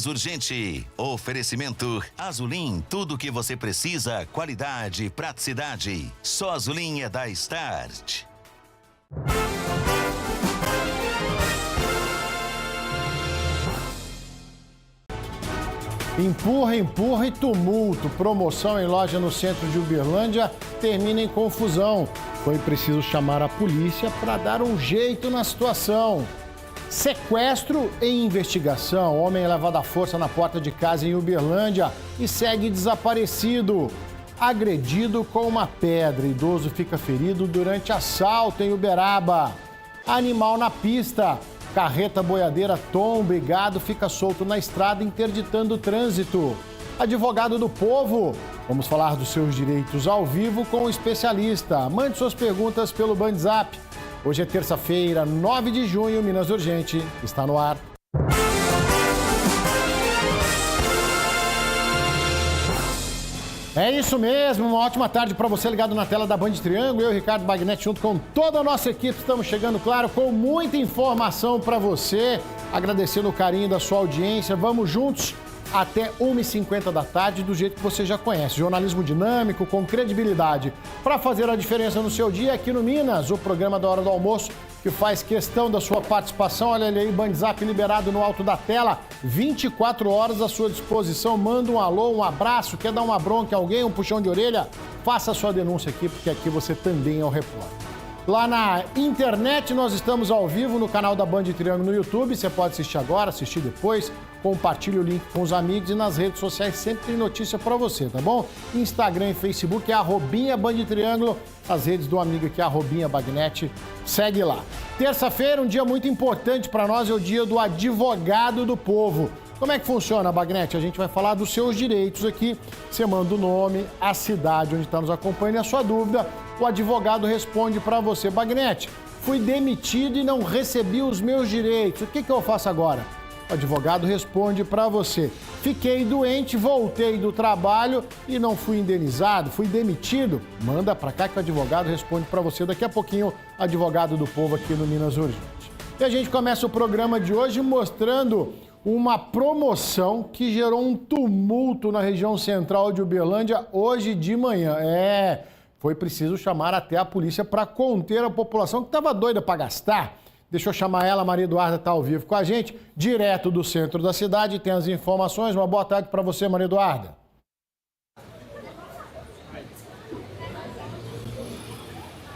Minas Urgente. Oferecimento Azulim, tudo o que você precisa, qualidade, praticidade. Só Azulim é da Start. Empurra, empurra e tumulto. Promoção em loja no centro de Uberlândia termina em confusão. Foi preciso chamar a polícia para dar um jeito na situação. Sequestro em investigação. Homem é levado à força na porta de casa em Uberlândia e segue desaparecido. Agredido com uma pedra. Idoso fica ferido durante assalto em Uberaba. Animal na pista. Carreta boiadeira tomba e gado fica solto na estrada, interditando o trânsito. Advogado do povo, vamos falar dos seus direitos ao vivo com o especialista. Mande suas perguntas pelo BandZap. Hoje é terça-feira, 9 de junho, Minas Urgente está no ar. É isso mesmo, uma ótima tarde para você ligado na tela da Band Triângulo. Eu, Ricardo Bagnetti, junto com toda a nossa equipe, estamos chegando, claro, com muita informação para você. Agradecendo o carinho da sua audiência. Vamos juntos até 1h50 da tarde, do jeito que você já conhece. Jornalismo dinâmico, com credibilidade. Para fazer a diferença no seu dia, aqui no Minas, o programa da Hora do Almoço, que faz questão da sua participação. Olha ele aí, BandZap liberado no alto da tela, 24 horas à sua disposição. Manda um alô, um abraço, quer dar uma bronca a alguém, um puxão de orelha? Faça a sua denúncia aqui, porque aqui você também é o repórter. Lá na internet, nós estamos ao vivo no canal da Band Triângulo no YouTube. Você pode assistir agora, assistir depois. Compartilhe o link com os amigos e nas redes sociais sempre tem notícia para você, tá bom? Instagram e Facebook é @BandTriângulo. As redes do amigo aqui é @Bagnetti. Segue lá. Terça-feira, um dia muito importante para nós, é o dia do advogado do povo. Como é que funciona, Bagnetti? A gente vai falar dos seus direitos aqui. Você manda o nome, a cidade onde está nos acompanhando e a sua dúvida. O advogado responde para você. Bagnetti, fui demitido e não recebi os meus direitos. O que eu faço agora? O advogado responde para você. Fiquei doente, voltei do trabalho e não fui indenizado, fui demitido. Manda para cá que o advogado responde para você. Daqui a pouquinho, advogado do povo aqui no Minas Urgente. E a gente começa o programa de hoje mostrando uma promoção que gerou um tumulto na região central de Uberlândia hoje de manhã. Foi preciso chamar até a polícia para conter a população que estava doida para gastar. Deixa eu chamar ela, a Maria Eduarda está ao vivo com a gente, direto do centro da cidade, tem as informações. Uma boa tarde para você, Maria Eduarda.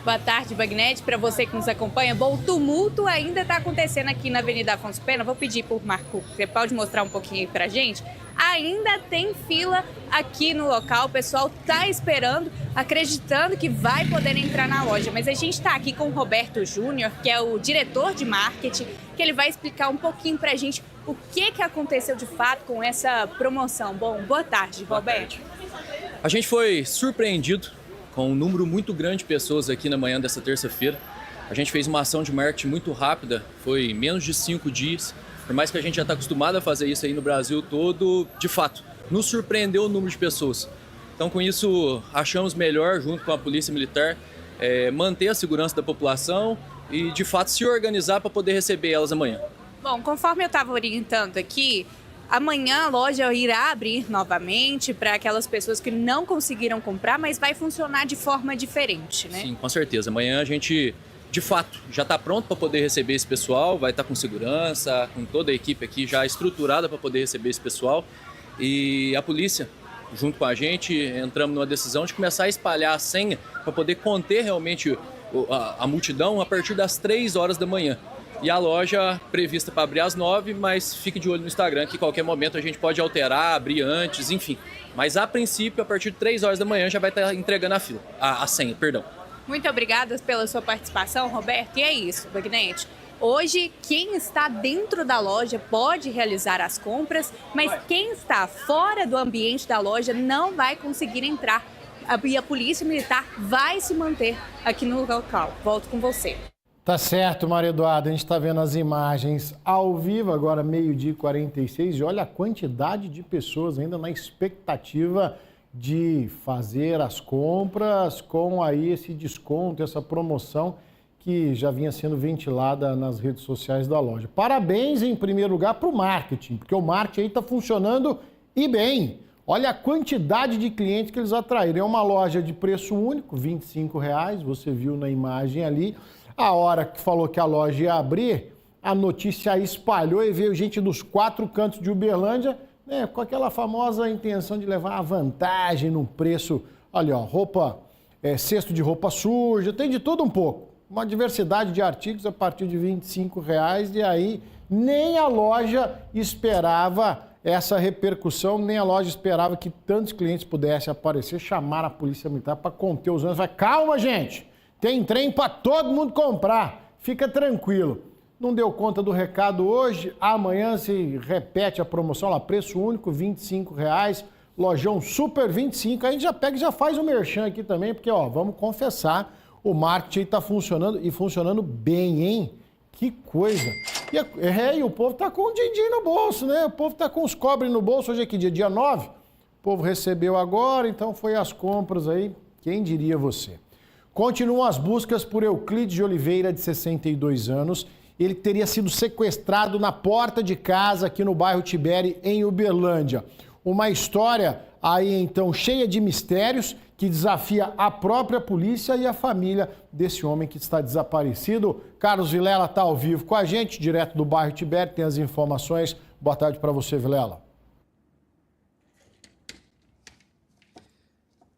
Boa tarde, Bagnetti, para você que nos acompanha. Bom, o tumulto ainda está acontecendo aqui na Avenida Afonso Pena. Vou pedir para o Marco, você pode mostrar um pouquinho aí para a gente? Ainda tem fila aqui no local, o pessoal está esperando, acreditando que vai poder entrar na loja. Mas a gente está aqui com o Roberto Júnior, que é o diretor de marketing, que ele vai explicar um pouquinho para a gente o que aconteceu de fato com essa promoção. Bom, boa tarde, Roberto. A gente foi surpreendido com um número muito grande de pessoas aqui na manhã dessa terça-feira. A gente fez uma ação de marketing muito rápida, foi menos de 5 dias. Por mais que a gente já está acostumado a fazer isso aí no Brasil todo, de fato, nos surpreendeu o número de pessoas. Então, com isso, achamos melhor, junto com a Polícia Militar, manter a segurança da população e, de fato, se organizar para poder receber elas amanhã. Bom, conforme eu estava orientando aqui, amanhã a loja irá abrir novamente para aquelas pessoas que não conseguiram comprar, mas vai funcionar de forma diferente, né? Sim, com certeza. Amanhã a gente, de fato, já está pronto para poder receber esse pessoal, vai estar com segurança, com toda a equipe aqui já estruturada para poder receber esse pessoal. E a polícia, junto com a gente, entramos numa decisão de começar a espalhar a senha para poder conter realmente a multidão a partir das 3 horas da manhã. E a loja prevista para abrir às 9, mas fique de olho no Instagram que em qualquer momento a gente pode alterar, abrir antes, enfim. Mas a princípio, a partir de 3 horas da manhã já vai estar entregando a senha, perdão. Muito obrigada pela sua participação, Roberto. E é isso, Bagnetti. Hoje, quem está dentro da loja pode realizar as compras, mas quem está fora do ambiente da loja não vai conseguir entrar. E a Polícia Militar vai se manter aqui no local. Volto com você. Tá certo, Maria Eduarda, a gente está vendo as imagens ao vivo, agora 12h46, e olha a quantidade de pessoas ainda na expectativa de fazer as compras com aí esse desconto, essa promoção que já vinha sendo ventilada nas redes sociais da loja. Parabéns, em primeiro lugar, para o marketing, porque o marketing aí está funcionando e bem. Olha a quantidade de clientes que eles atraíram. É uma loja de preço único, R$ 25,00, você viu na imagem ali. A hora que falou que a loja ia abrir, a notícia espalhou e veio gente dos 4 cantos de Uberlândia, né, com aquela famosa intenção de levar a vantagem no preço. Olha, ó, roupa, cesto de roupa suja, tem de tudo um pouco. Uma diversidade de artigos a partir de R$ 25,00 e aí nem a loja esperava essa repercussão, nem a loja esperava que tantos clientes pudessem aparecer, chamar a polícia militar para conter os ânimos. Vai, calma, gente, tem trem para todo mundo comprar, fica tranquilo. Não deu conta do recado hoje, amanhã se repete a promoção lá, preço único, R$ 25,00, lojão super 25, a gente já pega e já faz o merchan aqui também, porque ó, vamos confessar, o marketing está funcionando e funcionando bem, hein? Que coisa! E o povo está com o din-din no bolso, né? O povo está com os cobres no bolso, hoje é que dia? Dia 9? O povo recebeu agora, então foi as compras aí, quem diria você? Continuam as buscas por Euclides de Oliveira, de 62 anos, ele teria sido sequestrado na porta de casa aqui no bairro Tibere, em Uberlândia. Uma história aí então cheia de mistérios que desafia a própria polícia e a família desse homem que está desaparecido. Carlos Vilela está ao vivo com a gente, direto do bairro Tibere, tem as informações. Boa tarde para você, Vilela.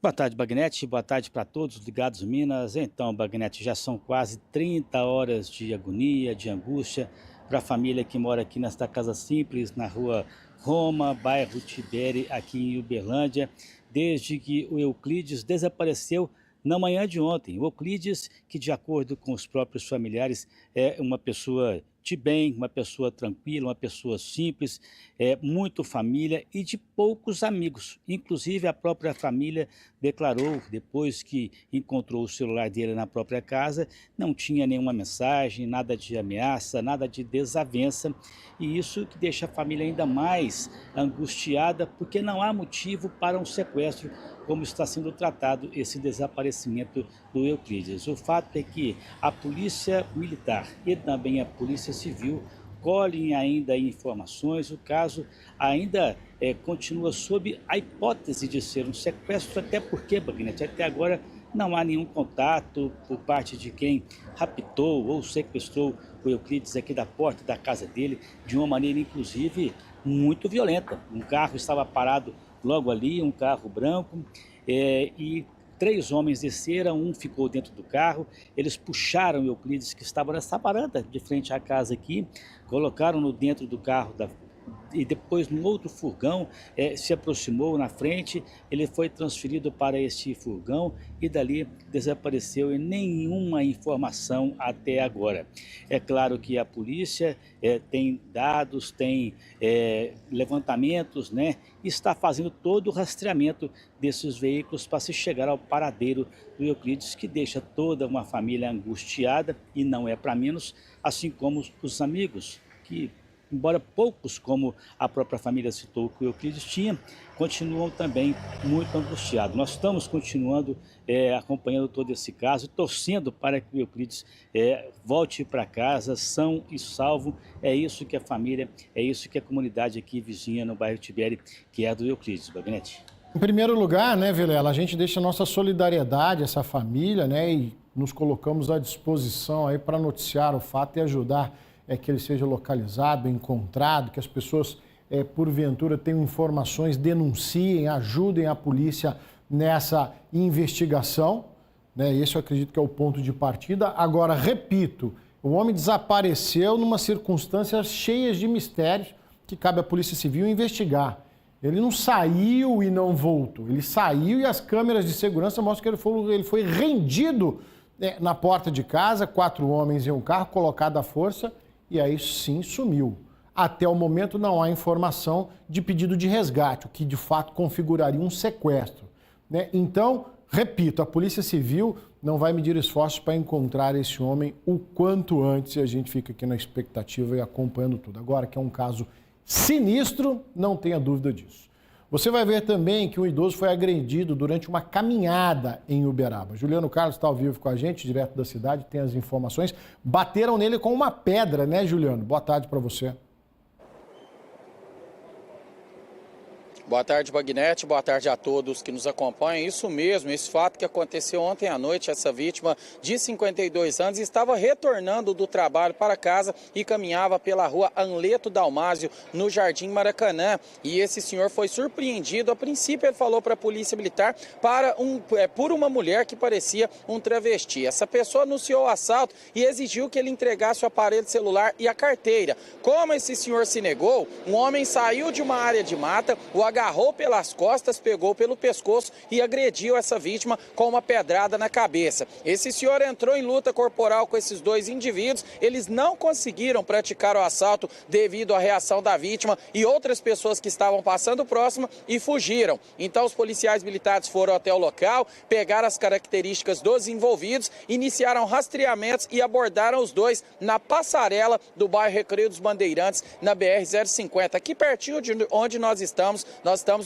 Boa tarde, Bagnetti. Boa tarde para todos ligados Minas. Então, Bagnetti, já são quase 30 horas de agonia, de angústia para a família que mora aqui nesta casa simples, na rua Roma, bairro Tibere, aqui em Uberlândia, desde que o Euclides desapareceu na manhã de ontem. O Euclides, que de acordo com os próprios familiares, é uma pessoa de bem, uma pessoa tranquila, uma pessoa simples, muito família e de poucos amigos. Inclusive a própria família declarou, depois que encontrou o celular dele na própria casa, não tinha nenhuma mensagem, nada de ameaça, nada de desavença. E isso que deixa a família ainda mais angustiada, porque não há motivo para um sequestro, como está sendo tratado esse desaparecimento do Euclides. O fato é que a Polícia Militar e também a Polícia Civil colhem ainda informações. O caso ainda continua sob a hipótese de ser um sequestro, até porque, Bagnetti, até agora não há nenhum contato por parte de quem raptou ou sequestrou o Euclides aqui da porta da casa dele, de uma maneira inclusive muito violenta. Um carro estava parado logo ali, um carro branco, e 3 homens desceram, um ficou dentro do carro, eles puxaram o Euclides, que estava nessa varanda de frente à casa aqui, colocaram-no dentro do carro e depois num outro furgão, se aproximou na frente, ele foi transferido para este furgão e dali desapareceu e nenhuma informação até agora. É claro que a polícia tem dados, tem levantamentos, né? E está fazendo todo o rastreamento desses veículos para se chegar ao paradeiro do Euclides, que deixa toda uma família angustiada e não é para menos, assim como os amigos que, embora poucos, como a própria família citou que o Euclides tinha, continuam também muito angustiados. Nós estamos continuando acompanhando todo esse caso, torcendo para que o Euclides volte para casa são e salvo. É isso que a família, é isso que a comunidade aqui vizinha no bairro Tibere quer do Euclides, Bagnetti. Em primeiro lugar, né, Vilela, a gente deixa a nossa solidariedade a essa família, né, e nos colocamos à disposição aí para noticiar o fato e ajudar que ele seja localizado, encontrado, que as pessoas, porventura, tenham informações, denunciem, ajudem a polícia nessa investigação, né? Esse eu acredito que é o ponto de partida. Agora, repito, o homem desapareceu numa circunstâncias cheias de mistérios que cabe à Polícia Civil investigar. Ele não saiu e não voltou, ele saiu e as câmeras de segurança mostram que ele foi rendido na porta de casa, 4 homens em um carro, colocado à força, e aí sim sumiu. Até o momento não há informação de pedido de resgate, o que de fato configuraria um sequestro, né? Então, repito, a Polícia Civil não vai medir esforços para encontrar esse homem o quanto antes e a gente fica aqui na expectativa e acompanhando tudo. Agora que é um caso sinistro, não tenha dúvida disso. Você vai ver também que um idoso foi agredido durante uma caminhada em Uberaba. Juliano Carlos está ao vivo com a gente, direto da cidade, tem as informações. Bateram nele com uma pedra, né, Juliano? Boa tarde para você. Boa tarde, Bagnete. Boa tarde a todos que nos acompanham. Isso mesmo, esse fato que aconteceu ontem à noite, essa vítima de 52 anos estava retornando do trabalho para casa e caminhava pela rua Anleto Dalmásio, no Jardim Maracanã. E esse senhor foi surpreendido. A princípio, ele falou para a Polícia Militar por uma mulher que parecia um travesti. Essa pessoa anunciou o assalto e exigiu que ele entregasse o aparelho celular e a carteira. Como esse senhor se negou, um homem saiu de uma área de mata, o agarrou pelas costas, pegou pelo pescoço e agrediu essa vítima com uma pedrada na cabeça. Esse senhor entrou em luta corporal com esses dois indivíduos, eles não conseguiram praticar o assalto devido à reação da vítima e outras pessoas que estavam passando próximo e fugiram. Então os policiais militares foram até o local, pegaram as características dos envolvidos, iniciaram rastreamentos e abordaram os dois na passarela do bairro Recreio dos Bandeirantes, na BR-050, aqui pertinho de onde nós estamos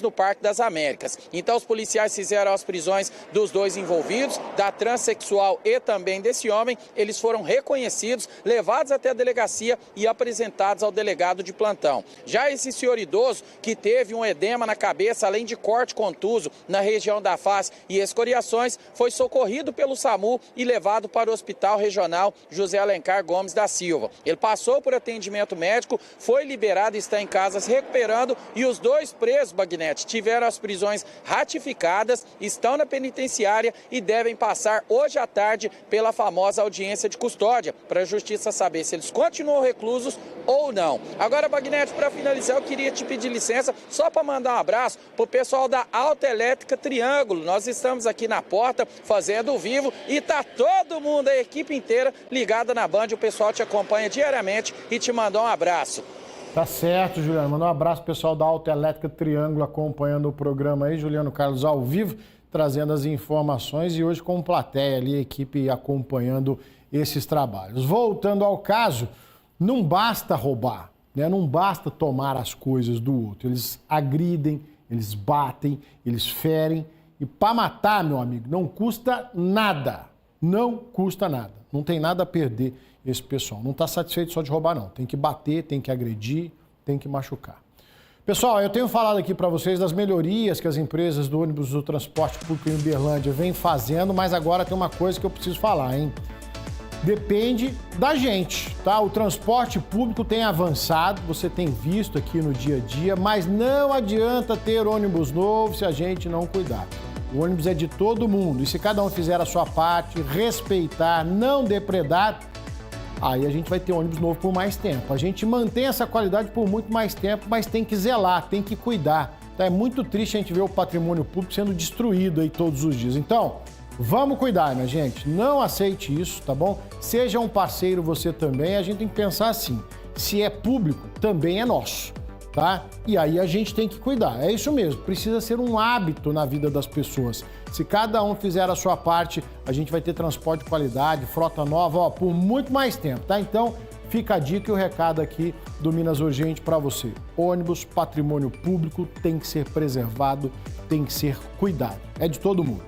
no Parque das Américas. Então os policiais fizeram as prisões dos dois envolvidos, da transexual e também desse homem. Eles foram reconhecidos, levados até a delegacia e apresentados ao delegado de plantão. Já esse senhor idoso, que teve um edema na cabeça, além de corte contuso na região da face e escoriações, foi socorrido pelo SAMU e levado para o Hospital Regional José Alencar Gomes da Silva. Ele passou por atendimento médico, foi liberado e está em casa se recuperando, e os dois presos, Bagnete, tiveram as prisões ratificadas, estão na penitenciária e devem passar hoje à tarde pela famosa audiência de custódia, para a justiça saber se eles continuam reclusos ou não. Agora, Bagnete, para finalizar, eu queria te pedir licença só para mandar um abraço para o pessoal da Autoelétrica Triângulo. Nós estamos aqui na porta fazendo o vivo e está todo mundo, a equipe inteira, ligada na Band. O pessoal te acompanha diariamente e te mandou um abraço. Tá certo, Juliano. Manda um abraço pro pessoal da Autoelétrica Triângulo acompanhando o programa aí. Juliano Carlos ao vivo, trazendo as informações e hoje com plateia ali, a equipe acompanhando esses trabalhos. Voltando ao caso, não basta roubar, né? Não basta tomar as coisas do outro. Eles agridem, eles batem, eles ferem. E para matar, meu amigo, não custa nada. Não custa nada. Não tem nada a perder esse pessoal. Não está satisfeito só de roubar, não. Tem que bater, tem que agredir, tem que machucar. Pessoal, eu tenho falado aqui para vocês das melhorias que as empresas do ônibus do transporte público em Uberlândia vêm fazendo, mas agora tem uma coisa que eu preciso falar, hein? Depende da gente, tá? O transporte público tem avançado, você tem visto aqui no dia a dia, mas não adianta ter ônibus novo se a gente não cuidar. O ônibus é de todo mundo e se cada um fizer a sua parte, respeitar, não depredar, aí a gente vai ter ônibus novo por mais tempo. A gente mantém essa qualidade por muito mais tempo, mas tem que zelar, tem que cuidar. Tá? É muito triste a gente ver o patrimônio público sendo destruído aí todos os dias. Então, vamos cuidar, minha gente. Não aceite isso, tá bom? Seja um parceiro você também. A gente tem que pensar assim, se é público, também é nosso, tá? E aí a gente tem que cuidar. É isso mesmo, precisa ser um hábito na vida das pessoas. Se cada um fizer a sua parte, a gente vai ter transporte de qualidade, frota nova, ó, por muito mais tempo, tá? Então, fica a dica e o recado aqui do Minas Urgente para você. Ônibus, patrimônio público, tem que ser preservado, tem que ser cuidado. É de todo mundo.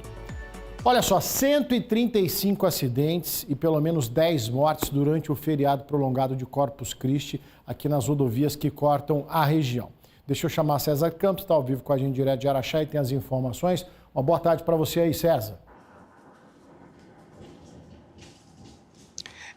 Olha só, 135 acidentes e pelo menos 10 mortes durante o feriado prolongado de Corpus Christi aqui nas rodovias que cortam a região. Deixa eu chamar César Campos, está ao vivo com a gente direto de Araxá e tem as informações. Uma boa tarde para você aí, César.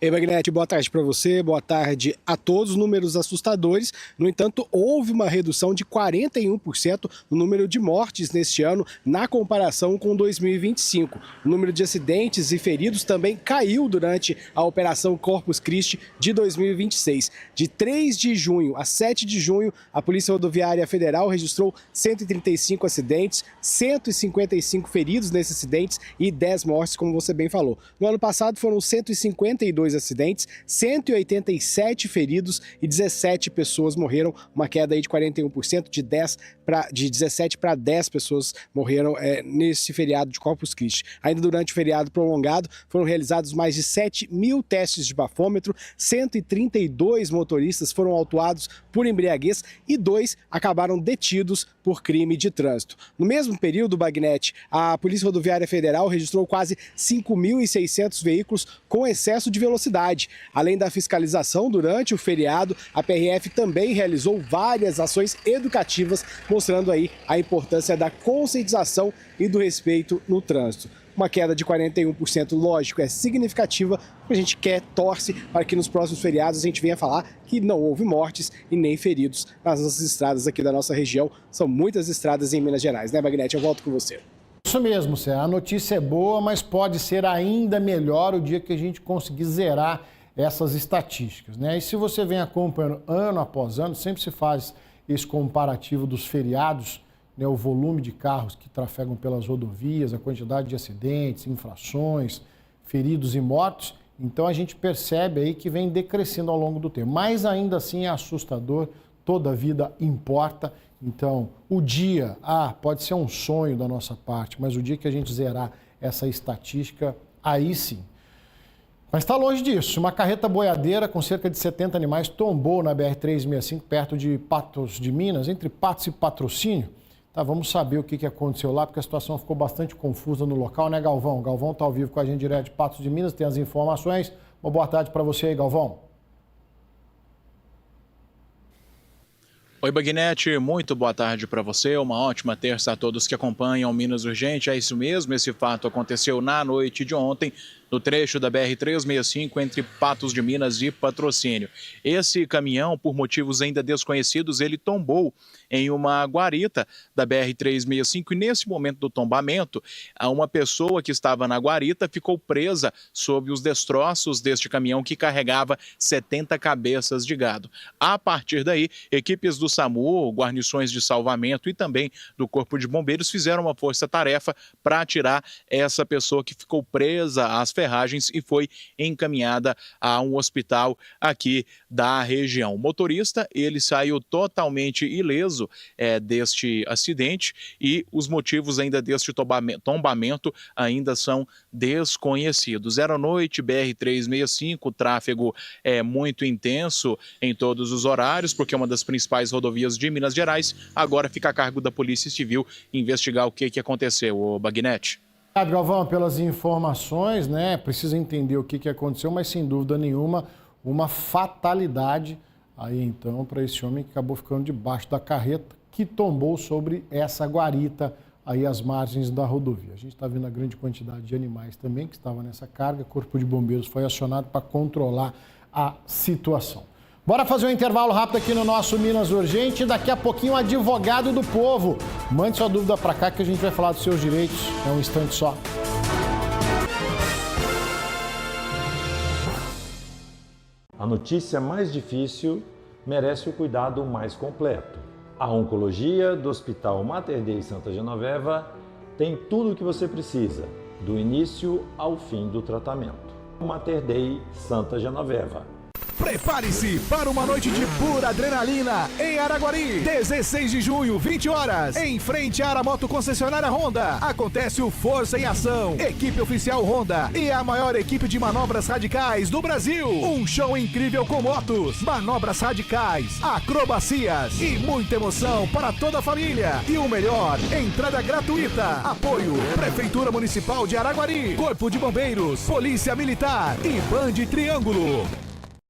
Ei, Bagnete, boa tarde para você, boa tarde a todos. Números assustadores, no entanto, houve uma redução de 41% no número de mortes neste ano na comparação com 2025. O número de acidentes e feridos também caiu durante a Operação Corpus Christi de 2026. De 3 de junho a 7 de junho, a Polícia Rodoviária Federal registrou 135 acidentes, 155 feridos nesses acidentes e 10 mortes, como você bem falou. No ano passado foram 152 acidentes, 187 feridos e 17 pessoas morreram, uma queda aí de 41%, de 17 para 10 pessoas morreram nesse feriado de Corpus Christi. Ainda durante o feriado prolongado, foram realizados mais de 7 mil testes de bafômetro, 132 motoristas foram autuados por embriaguez e 2 acabaram detidos por crime de trânsito. No mesmo período, Bagnete, a Polícia Rodoviária Federal registrou quase 5.600 veículos com excesso de velocidade. Além da fiscalização durante o feriado, a PRF também realizou várias ações educativas, mostrando aí a importância da conscientização e do respeito no trânsito. Uma queda de 41%, lógico, é significativa, porque a gente torce para que nos próximos feriados a gente venha falar que não houve mortes e nem feridos nas nossas estradas aqui da nossa região. São muitas estradas em Minas Gerais, né, Bagnete? Eu volto com você. Isso mesmo, Cé. A notícia é boa, mas pode ser ainda melhor o dia que a gente conseguir zerar essas estatísticas, né? E se você vem acompanhando ano após ano, sempre se faz esse comparativo dos feriados, né, o volume de carros que trafegam pelas rodovias, a quantidade de acidentes, infrações, feridos e mortos. Então a gente percebe aí que vem decrescendo ao longo do tempo. Mas ainda assim é assustador, toda vida importa. Então o dia, pode ser um sonho da nossa parte, mas o dia que a gente zerar essa estatística, aí sim. Mas está longe disso. Uma carreta boiadeira com cerca de 70 animais tombou na BR-365, perto de Patos de Minas, entre Patos e Patrocínio. Tá, vamos saber o que aconteceu lá, porque a situação ficou bastante confusa no local, né, Galvão? Galvão está ao vivo com a gente direto de Patos de Minas, tem as informações. Uma boa tarde para você aí, Galvão. Oi, Bagnete, muito boa tarde para você, uma ótima terça a todos que acompanham Minas Urgente. É isso mesmo, esse fato aconteceu na noite de ontem, no trecho da BR-365 entre Patos de Minas e Patrocínio. Esse caminhão, por motivos ainda desconhecidos, ele tombou em uma guarita da BR-365 e nesse momento do tombamento, uma pessoa que estava na guarita ficou presa sob os destroços deste caminhão que carregava 70 cabeças de gado. A partir daí, equipes do SAMU, guarnições de salvamento e também do Corpo de Bombeiros fizeram uma força-tarefa para tirar essa pessoa que ficou presa às ferragens e foi encaminhada a um hospital aqui da região. O motorista, ele saiu totalmente ileso deste acidente e os motivos ainda deste tombamento ainda são desconhecidos. Era noite, BR-365, o tráfego é muito intenso em todos os horários, porque é uma das principais rodovias de Minas Gerais. Agora fica a cargo da Polícia Civil investigar o que aconteceu, o Bagnete. Obrigado, Galvão, pelas informações, né? Precisa entender o que aconteceu, mas sem dúvida nenhuma, uma fatalidade aí então para esse homem que acabou ficando debaixo da carreta que tombou sobre essa guarita aí às margens da rodovia. A gente está vendo a grande quantidade de animais também que estavam nessa carga. O Corpo de Bombeiros foi acionado para controlar a situação. Bora fazer um intervalo rápido aqui no nosso Minas Urgente. Daqui a pouquinho, o advogado do povo. Mande sua dúvida para cá que a gente vai falar dos seus direitos. É um instante só. A notícia mais difícil merece o cuidado mais completo. A oncologia do Hospital Mater Dei Santa Genoveva tem tudo o que você precisa, do início ao fim do tratamento. Mater Dei Santa Genoveva. Prepare-se para uma noite de pura adrenalina em Araguari. 16 de junho, 20 horas, em frente à Aramoto Concessionária Honda. Acontece o Força em Ação. Equipe oficial Honda e a maior equipe de manobras radicais do Brasil. Um show incrível com motos, manobras radicais, acrobacias e muita emoção para toda a família. E o melhor, entrada gratuita. Apoio Prefeitura Municipal de Araguari, Corpo de Bombeiros, Polícia Militar e Band Triângulo.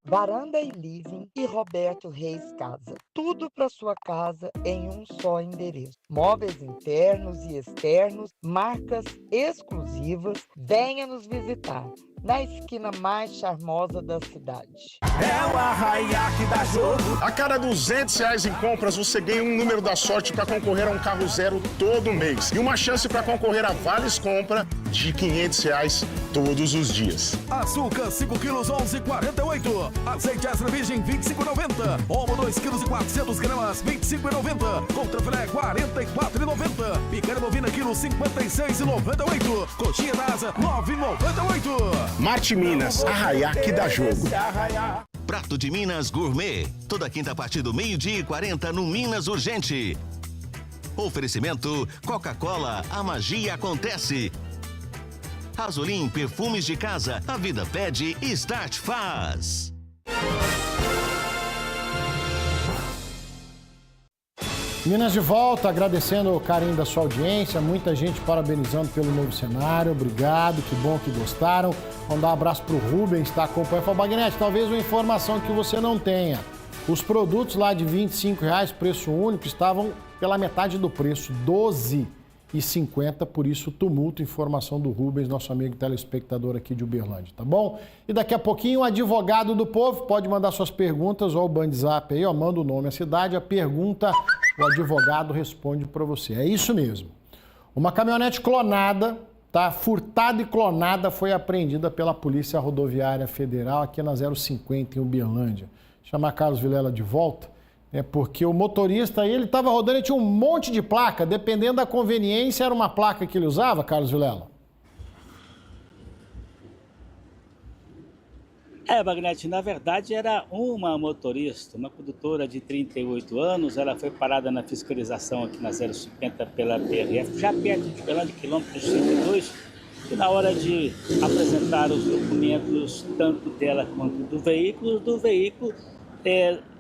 Varanda e Living e Roberto Reis Casa. Tudo para sua casa em um só endereço. Móveis internos e externos, marcas exclusivas. Venha nos visitar na esquina mais charmosa da cidade. É o Arraiá que dá jogo. A cada R$200 em compras, você ganha um número da sorte para concorrer a um carro zero todo mês. E uma chance para concorrer a vales compra de R$500 todos os dias. Açúcar 5 quilos 11,48. Azeite extra virgem 25,90. Omo 2 quilos e 400 gramas 25,90. Contrafilé 44,90. Picanha bovina quilo 56,98. Coxinha da asa 9,98. Marte Minas, Arraiá que dá jogo. Prato de Minas Gourmet. Toda quinta a partir do 12h40 no Minas Urgente. Oferecimento Coca-Cola, a magia acontece. Azulim Perfumes de Casa, a vida pede e Start faz. Minas de volta, agradecendo o carinho da sua audiência, muita gente parabenizando pelo novo cenário, obrigado, que bom que gostaram. Vamos dar um abraço pro Rubens, tá acompanhando. Fala, Bagnete, talvez uma informação que você não tenha. Os produtos lá de R$ 25,00, preço único, estavam pela metade do preço, R$ 12,50, por isso tumulto, informação do Rubens, nosso amigo telespectador aqui de Uberlândia, tá bom? E daqui a pouquinho, o advogado do povo pode mandar suas perguntas ou o bandzap aí, ó, manda o nome, a cidade, a pergunta, o advogado responde para você. É isso mesmo. Uma caminhonete clonada, tá? Furtada e clonada, foi apreendida pela Polícia Rodoviária Federal aqui na 050 em Uberlândia. Chamar Carlos Vilela de volta, porque o motorista aí, ele estava rodando e tinha um monte de placa, dependendo da conveniência, era uma placa que ele usava, Carlos Vilela? Bagnete, na verdade era uma motorista, uma condutora de 38 anos, ela foi parada na fiscalização aqui na 050 pela PRF, já perto de Uberlândia, quilômetro 62, e na hora de apresentar os documentos, tanto dela quanto do veículo,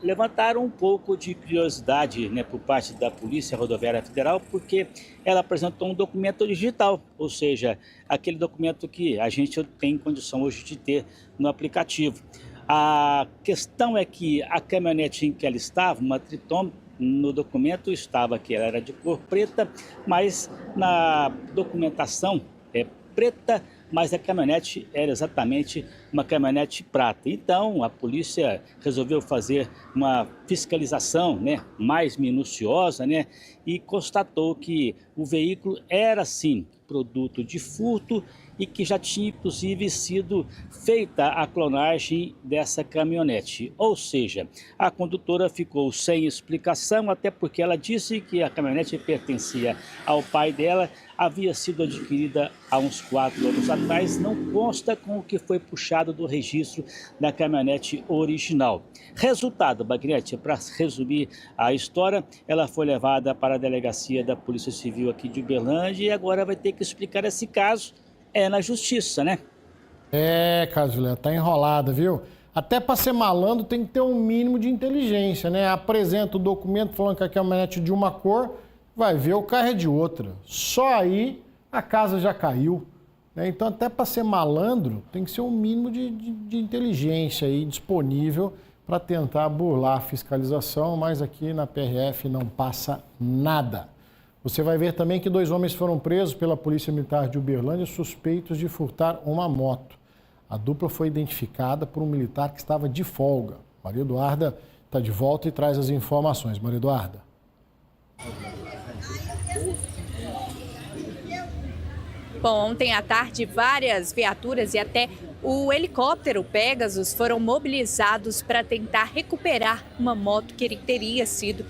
levantaram um pouco de curiosidade, né, por parte da Polícia Rodoviária Federal, porque ela apresentou um documento digital, ou seja, aquele documento que a gente tem condição hoje de ter no aplicativo. A questão é que a caminhonete em que ela estava, uma Triton, no documento estava que ela era de cor preta, mas na documentação é preta, mas a caminhonete era exatamente uma caminhonete prata. Então, a polícia resolveu fazer uma fiscalização, né, mais minuciosa, né, e constatou que o veículo era, sim, produto de furto e que já tinha, inclusive, sido feita a clonagem dessa caminhonete. Ou seja, a condutora ficou sem explicação, até porque ela disse que a caminhonete pertencia ao pai dela, havia sido adquirida há uns 4 anos atrás, não consta com o que foi puxado do registro da caminhonete original. Resultado, Bagnete, para resumir a história, ela foi levada para a delegacia da Polícia Civil aqui de Uberlândia e agora vai ter que explicar esse caso na justiça, né? Carlos Vilela, tá enrolada, viu? Até para ser malandro tem que ter um mínimo de inteligência, né? Apresenta o documento falando que a caminhonete é de uma cor, vai ver o carro é de outra. Só aí a casa já caiu, né? Então até para ser malandro tem que ser um mínimo de inteligência aí disponível para tentar burlar a fiscalização, mas aqui na PRF não passa nada. Você vai ver também que 2 homens foram presos pela Polícia Militar de Uberlândia suspeitos de furtar uma moto. A dupla foi identificada por um militar que estava de folga. Maria Eduarda está de volta e traz as informações. Maria Eduarda. Bom, ontem à tarde, várias viaturas e até o helicóptero Pegasus foram mobilizados para tentar recuperar uma moto que teria sido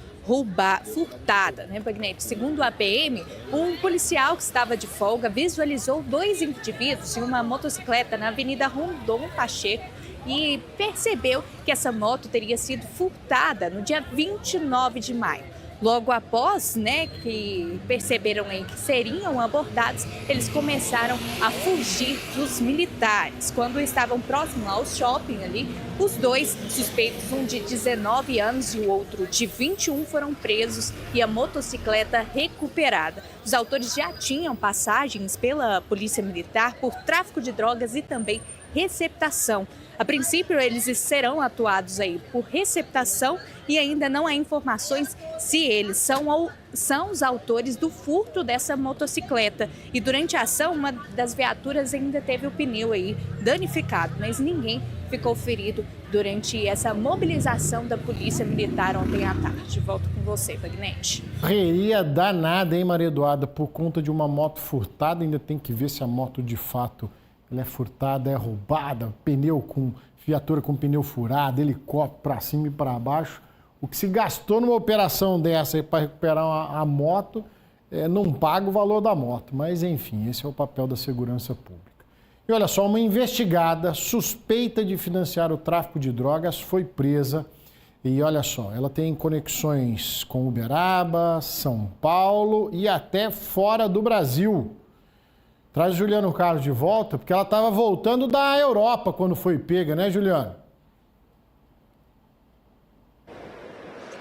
furtada, né, Bagnete? Segundo a PM, um policial que estava de folga visualizou 2 indivíduos em uma motocicleta na Avenida Rondon Pacheco e percebeu que essa moto teria sido furtada no dia 29 de maio. Logo após, né, que perceberam aí que seriam abordados, eles começaram a fugir dos militares. Quando estavam próximos ao shopping ali, os 2 suspeitos, um de 19 anos e o outro de 21, foram presos e a motocicleta recuperada. Os autores já tinham passagens pela Polícia Militar por tráfico de drogas e também receptação. A princípio, eles serão atuados aí por receptação e ainda não há informações se eles são os autores do furto dessa motocicleta. E durante a ação, uma das viaturas ainda teve o pneu aí danificado, mas ninguém ficou ferido durante essa mobilização da Polícia Militar ontem à tarde. Volto com você, Bagnete. Correria danada, hein, Maria Eduarda? Por conta de uma moto furtada, ainda tem que ver se a moto de fato ela é furtada, é roubada, viatura com pneu furado, helicóptero para cima e para baixo. O que se gastou numa operação dessa para recuperar a moto, não paga o valor da moto. Mas, enfim, esse é o papel da segurança pública. E olha só, uma investigada suspeita de financiar o tráfico de drogas foi presa. E olha só, ela tem conexões com Uberaba, São Paulo e até fora do Brasil. Traz o Juliano Carlos de volta, porque ela estava voltando da Europa quando foi pega, né, Juliano?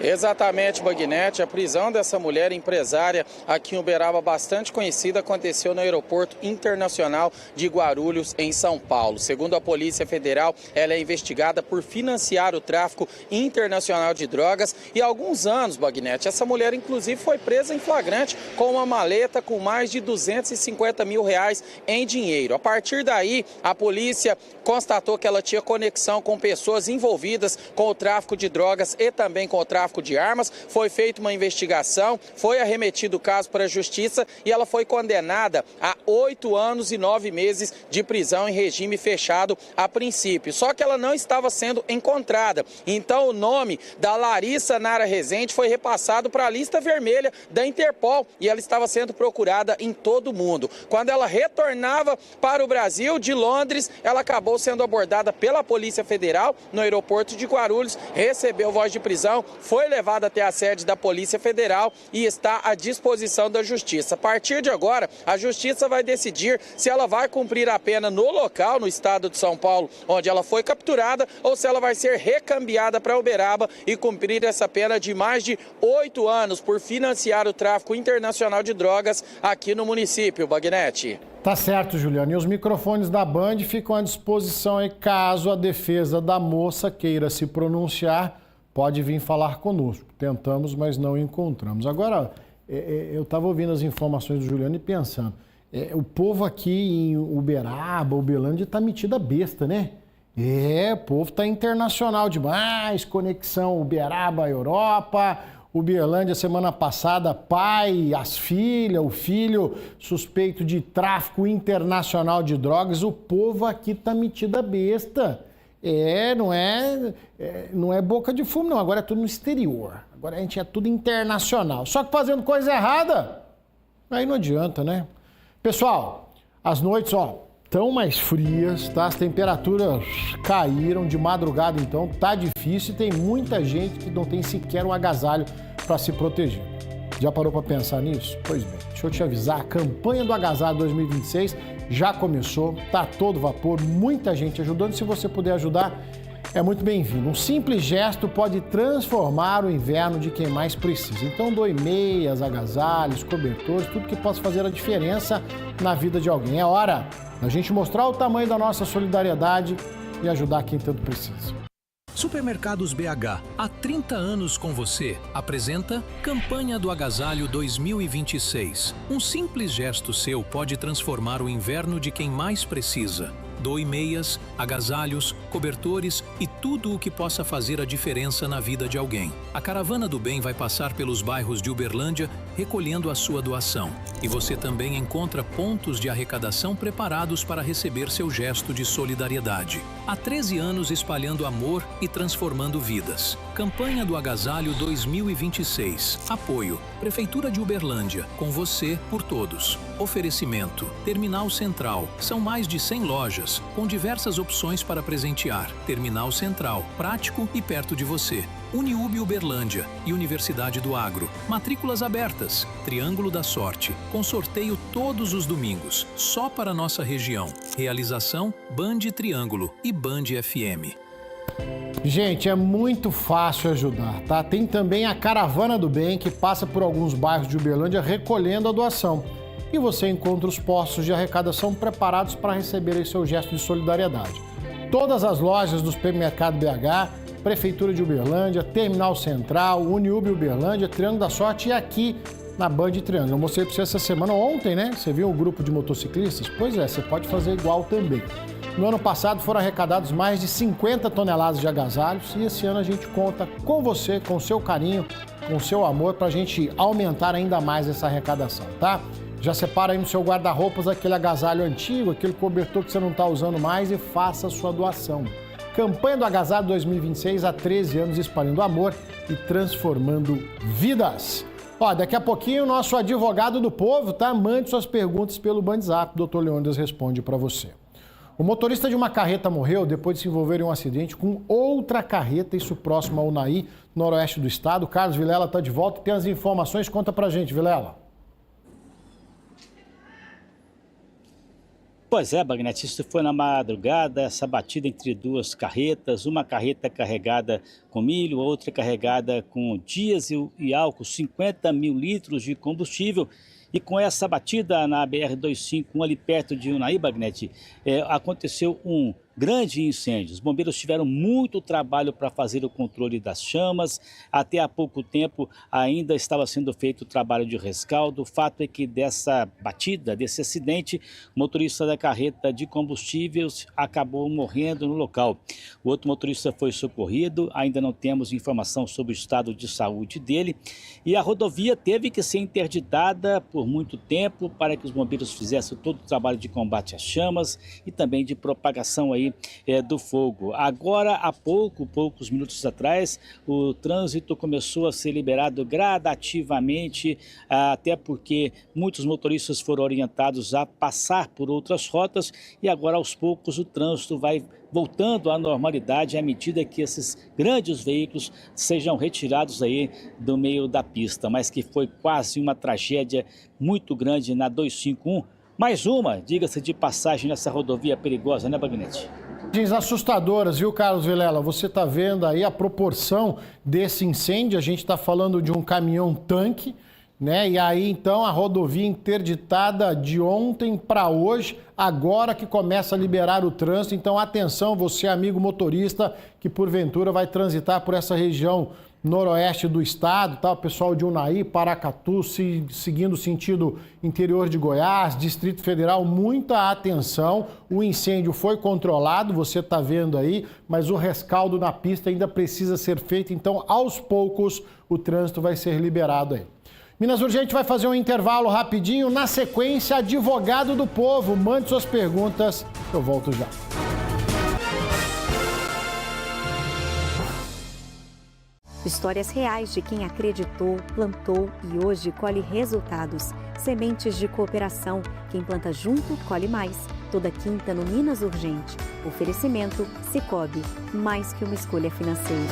Exatamente, Bagnete. A prisão dessa mulher empresária aqui em Uberaba, bastante conhecida, aconteceu no Aeroporto Internacional de Guarulhos, em São Paulo. Segundo a Polícia Federal, ela é investigada por financiar o tráfico internacional de drogas. E há alguns anos, Bagnete, essa mulher inclusive foi presa em flagrante com uma maleta com mais de 250 mil reais em dinheiro. A partir daí, a polícia constatou que ela tinha conexão com pessoas envolvidas com o tráfico de drogas e também com o tráfico de armas. Foi feita uma investigação, foi arremetido o caso para a justiça e ela foi condenada a 8 anos e 9 meses de prisão em regime fechado a princípio. Só que ela não estava sendo encontrada. Então o nome da Larissa Nara Rezende foi repassado para a lista vermelha da Interpol e ela estava sendo procurada em todo o mundo. Quando ela retornava para o Brasil, de Londres, ela acabou sendo abordada pela Polícia Federal no aeroporto de Guarulhos, recebeu voz de prisão, foi levada até a sede da Polícia Federal e está à disposição da Justiça. A partir de agora, a Justiça vai decidir se ela vai cumprir a pena no local, no estado de São Paulo, onde ela foi capturada, ou se ela vai ser recambiada para Uberaba e cumprir essa pena de mais de 8 anos por financiar o tráfico internacional de drogas aqui no município, Bagnete. Tá certo, Juliano. E os microfones da Band ficam à disposição aí caso a defesa da moça queira se pronunciar. Pode vir falar conosco. Tentamos, mas não encontramos. Agora, eu estava ouvindo as informações do Juliano e pensando, o povo aqui em Uberaba, Uberlândia, está metido a besta, né? O povo está internacional demais, conexão Uberaba, Europa, Uberlândia, semana passada, pai, as filhas, o filho suspeito de tráfico internacional de drogas. O povo aqui está metido a besta. Não é boca de fumo, não. Agora é tudo no exterior. Agora a gente é tudo internacional. Só que fazendo coisa errada, aí não adianta, né? Pessoal, as noites, estão mais frias, tá? As temperaturas caíram de madrugada, então tá difícil e tem muita gente que não tem sequer um agasalho para se proteger. Já parou para pensar nisso? Pois bem, deixa eu te avisar, a campanha do Agasalho 2026 já começou, tá todo vapor, muita gente ajudando. Se você puder ajudar, é muito bem-vindo. Um simples gesto pode transformar o inverno de quem mais precisa. Então doe meias, agasalhos, cobertores, tudo que possa fazer a diferença na vida de alguém. É hora da gente mostrar o tamanho da nossa solidariedade e ajudar quem tanto precisa. Supermercados BH, há 30 anos com você, apresenta Campanha do Agasalho 2026. Um simples gesto seu pode transformar o inverno de quem mais precisa. Doe meias, agasalhos, cobertores e tudo o que possa fazer a diferença na vida de alguém. A Caravana do Bem vai passar pelos bairros de Uberlândia recolhendo a sua doação. E você também encontra pontos de arrecadação preparados para receber seu gesto de solidariedade. Há 13 anos espalhando amor e transformando vidas. Campanha do Agasalho 2026. Apoio: Prefeitura de Uberlândia. Com você, por todos. Oferecimento: Terminal Central. São mais de 100 lojas, com diversas opções para presentear. Terminal Central, prático e perto de você. Uniub Uberlândia e Universidade do Agro. Matrículas abertas. Triângulo da Sorte, com sorteio todos os domingos, só para nossa região. Realização: Band Triângulo e Band FM. Gente, é muito fácil ajudar, tá? Tem também a Caravana do Bem, que passa por alguns bairros de Uberlândia recolhendo a doação. E você encontra os postos de arrecadação preparados para receber esse seu gesto de solidariedade. Todas as lojas do Supermercado BH, Prefeitura de Uberlândia, Terminal Central, Uniub Uberlândia, Triângulo da Sorte e aqui na Band Triângulo. Eu mostrei para você essa semana, ontem, né? Você viu o grupo de motociclistas? Pois é, você pode fazer igual também. No ano passado foram arrecadados mais de 50 toneladas de agasalhos e esse ano a gente conta com você, com o seu carinho, com o seu amor, para a gente aumentar ainda mais essa arrecadação, tá? Já separa aí no seu guarda-roupas aquele agasalho antigo, aquele cobertor que você não está usando mais e faça a sua doação. Campanha do Agasalho 2026, há 13 anos espalhando amor e transformando vidas. Daqui a pouquinho o nosso advogado do povo, tá? Mande suas perguntas pelo WhatsApp, o Dr. Leônidas responde para você. O motorista de uma carreta morreu depois de se envolver em um acidente com outra carreta, isso próximo ao Unaí, noroeste do estado. Carlos Vilela está de volta, tem as informações, conta pra gente, Vilela. Pois é, Bagnetti, isso foi na madrugada, essa batida entre duas carretas, uma carreta carregada com milho, outra carregada com diesel e álcool, 50 mil litros de combustível. E com essa batida na BR-251, ali perto de Unai, Bagnetti, aconteceu um grande incêndio. Os bombeiros tiveram muito trabalho para fazer o controle das chamas. Até há pouco tempo ainda estava sendo feito o trabalho de rescaldo. O fato é que dessa batida, desse acidente, o motorista da carreta de combustíveis acabou morrendo no local. O outro motorista foi socorrido, ainda não temos informação sobre o estado de saúde dele. E a rodovia teve que ser interditada por muito tempo para que os bombeiros fizessem todo o trabalho de combate às chamas e também de propagação aí do fogo. Agora, há poucos minutos atrás, o trânsito começou a ser liberado gradativamente, até porque muitos motoristas foram orientados a passar por outras rotas e agora, aos poucos, o trânsito vai voltando à normalidade à medida que esses grandes veículos sejam retirados aí do meio da pista, mas que foi quase uma tragédia muito grande na 251. Mais uma, diga-se de passagem, nessa rodovia perigosa, né, Bagnetti? Assustadoras, viu, Carlos Vilela? Você está vendo aí a proporção desse incêndio. A gente está falando de um caminhão-tanque, né? E aí, então, a rodovia interditada de ontem para hoje, agora que começa a liberar o trânsito. Então, atenção, você, amigo motorista, que porventura vai transitar por essa região noroeste do estado, tá? O pessoal de Unai, Paracatu, seguindo o sentido interior de Goiás, Distrito Federal, muita atenção. O incêndio foi controlado, você está vendo aí, mas o rescaldo na pista ainda precisa ser feito, então aos poucos o trânsito vai ser liberado aí. Minas Urgente vai fazer um intervalo rapidinho, na sequência, advogado do povo. Mande suas perguntas, eu volto já. Histórias reais de quem acreditou, plantou e hoje colhe resultados. Sementes de cooperação. Quem planta junto, colhe mais. Toda quinta no Minas Urgente. Oferecimento Sicoob. Mais que uma escolha financeira.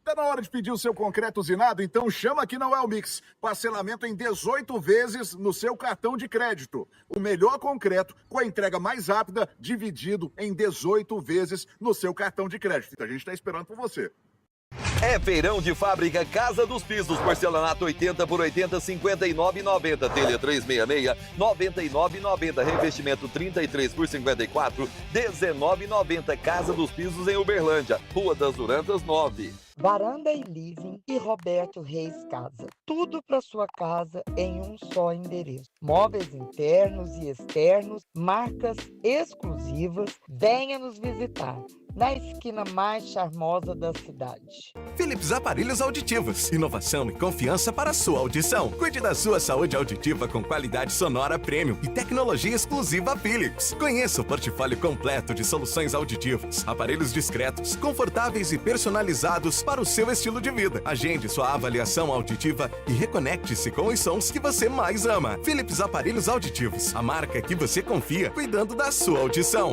Está na hora de pedir o seu concreto usinado? Então chama aqui na Wellmix. Parcelamento em 18 vezes no seu cartão de crédito. O melhor concreto com a entrega mais rápida, dividido em 18 vezes no seu cartão de crédito. Então a gente está esperando por você. É feirão de fábrica Casa dos Pisos, porcelanato 80 por 80, 59,90. Telha 366, 99,90. Revestimento 33 por 54, 19,90. Casa dos Pisos em Uberlândia, Rua das Durantas 9. Varanda e Living e Roberto Reis Casa. Tudo para sua casa em um só endereço. Móveis internos e externos, marcas exclusivas. Venha nos visitar na esquina mais charmosa da cidade. Philips Aparelhos Auditivos. Inovação e confiança para a sua audição. Cuide da sua saúde auditiva com qualidade sonora premium e tecnologia exclusiva Philips. Conheça o portfólio completo de soluções auditivas. Aparelhos discretos, confortáveis e personalizados para o seu estilo de vida. Agende sua avaliação auditiva e reconecte-se com os sons que você mais ama. Philips Aparelhos Auditivos. A marca que você confia, cuidando da sua audição.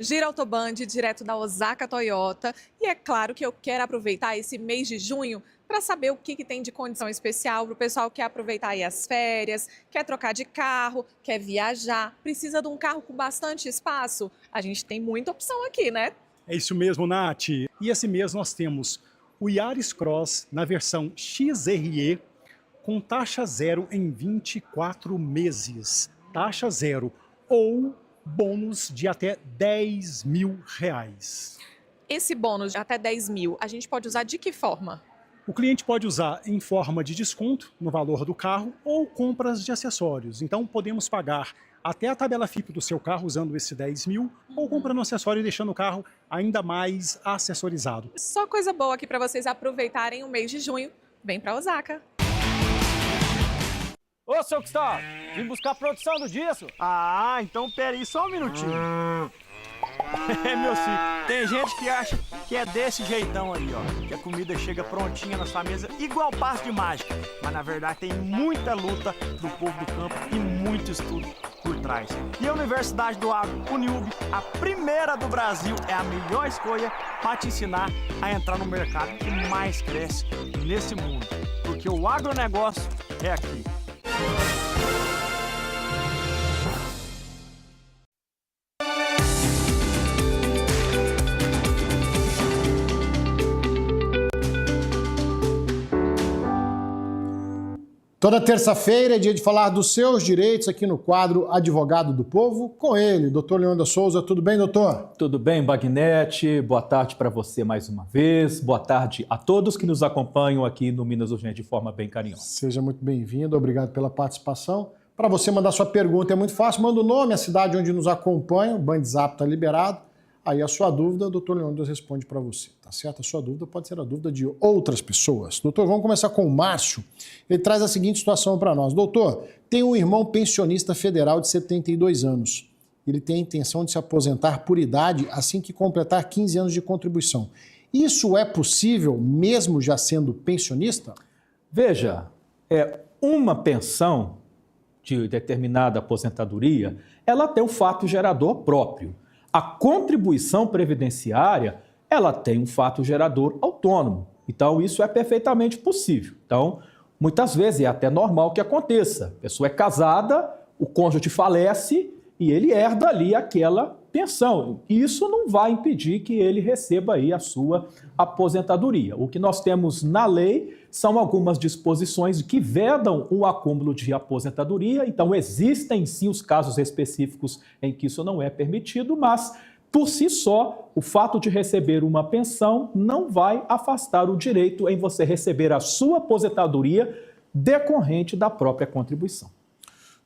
Gira Autoband, direto da Osaka Toyota. E é claro que eu quero aproveitar esse mês de junho para saber o que tem de condição especial para o pessoal que quer aproveitar aí as férias, quer trocar de carro, quer viajar, precisa de um carro com bastante espaço. A gente tem muita opção aqui, né? É isso mesmo, Nath. E esse mês nós temos o Yaris Cross na versão XRE com taxa zero em 24 meses. Taxa zero ou bônus de até R$10 mil. Esse bônus de até 10 mil, a gente pode usar de que forma? O cliente pode usar em forma de desconto no valor do carro ou compras de acessórios. Então podemos pagar até a tabela FIP do seu carro usando esse 10 mil ou comprando acessório e deixando o carro ainda mais acessorizado. Só coisa boa aqui para vocês aproveitarem o mês de junho. Vem para Osaka. Ô, seu Cristóvão, vim buscar a produção do disso. Ah, então pera aí só um minutinho. Meu filho, tem gente que acha que é desse jeitão aí, ó, que a comida chega prontinha na sua mesa igual passo de mágica. Mas na verdade tem muita luta do povo do campo e muito estudo por trás. E a Universidade do Agro, Uniub, a primeira do Brasil, é a melhor escolha para te ensinar a entrar no mercado que mais cresce nesse mundo. Porque o agronegócio é aqui. Toda terça-feira é dia de falar dos seus direitos aqui no quadro Advogado do Povo, com ele, doutor Leandro Souza. Tudo bem, doutor? Tudo bem, Bagnete. Boa tarde para você mais uma vez. Boa tarde a todos que nos acompanham aqui no Minas Urgente de forma bem carinhosa. Seja muito bem-vindo, obrigado pela participação. Para você mandar sua pergunta é muito fácil, manda o nome, a cidade onde nos acompanha, o BandZap está liberado. Aí a sua dúvida, o doutor Leandro responde para você, tá certo? A sua dúvida pode ser a dúvida de outras pessoas. Doutor, vamos começar com o Márcio. Ele traz a seguinte situação para nós. Doutor, tem um irmão pensionista federal de 72 anos. Ele tem a intenção de se aposentar por idade assim que completar 15 anos de contribuição. Isso é possível mesmo já sendo pensionista? Veja, uma pensão de determinada aposentadoria, ela tem um fato gerador próprio. A contribuição previdenciária, ela tem um fato gerador autônomo. Então, isso é perfeitamente possível. Então, muitas vezes é até normal que aconteça. A pessoa é casada, o cônjuge falece e ele herda ali aquela pensão. E isso não vai impedir que ele receba aí a sua aposentadoria. O que nós temos na lei são algumas disposições que vedam o acúmulo de aposentadoria. Então, existem sim os casos específicos em que isso não é permitido, mas, por si só, o fato de receber uma pensão não vai afastar o direito em você receber a sua aposentadoria decorrente da própria contribuição.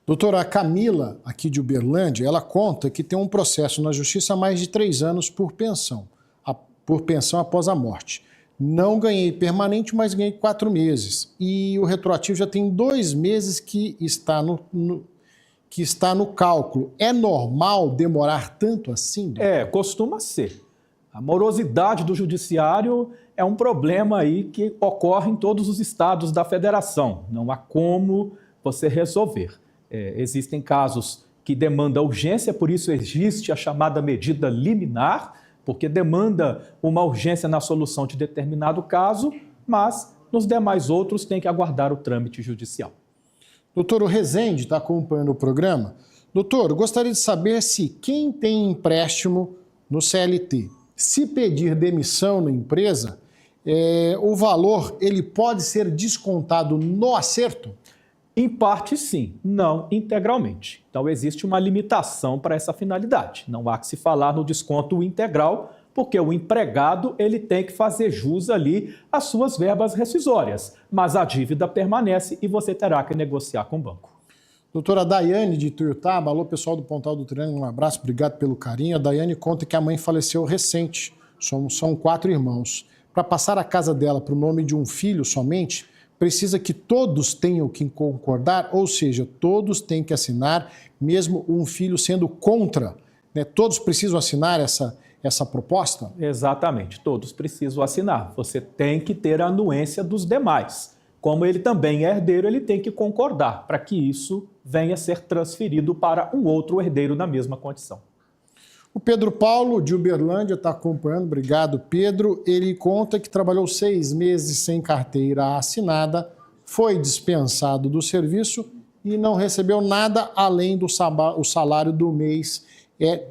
Doutora Camila, aqui de Uberlândia, ela conta que tem um processo na Justiça há mais de 3 anos por pensão após a morte. Não ganhei permanente, mas ganhei 4 meses. E o retroativo já tem 2 meses que está no cálculo. É normal demorar tanto assim? Doutor? Costuma ser. A morosidade do judiciário é um problema aí que ocorre em todos os estados da federação. Não há como você resolver. Existem casos que demandam urgência, por isso existe a chamada medida liminar, porque demanda uma urgência na solução de determinado caso, mas nos demais outros tem que aguardar o trâmite judicial. Doutor, o Rezende está acompanhando o programa. Doutor, gostaria de saber se quem tem empréstimo no CLT, se pedir demissão na empresa, o valor ele pode ser descontado no acerto? Em parte, sim, não integralmente. Então, existe uma limitação para essa finalidade. Não há que se falar no desconto integral, porque o empregado ele tem que fazer jus ali às suas verbas rescisórias, mas a dívida permanece e você terá que negociar com o banco. Doutora Daiane de Tuiutaba, alô pessoal do Pontal do Triângulo, um abraço, obrigado pelo carinho. A Daiane conta que a mãe faleceu recente, são 4 irmãos. Para passar a casa dela para o nome de um filho somente, precisa que todos tenham que concordar, ou seja, todos têm que assinar, mesmo um filho sendo contra, né? Todos precisam assinar essa proposta? Exatamente, todos precisam assinar. Você tem que ter a anuência dos demais. Como ele também é herdeiro, ele tem que concordar para que isso venha a ser transferido para um outro herdeiro na mesma condição. O Pedro Paulo, de Uberlândia, está acompanhando. Obrigado, Pedro. Ele conta que trabalhou 6 meses sem carteira assinada, foi dispensado do serviço e não recebeu nada além do salário do mês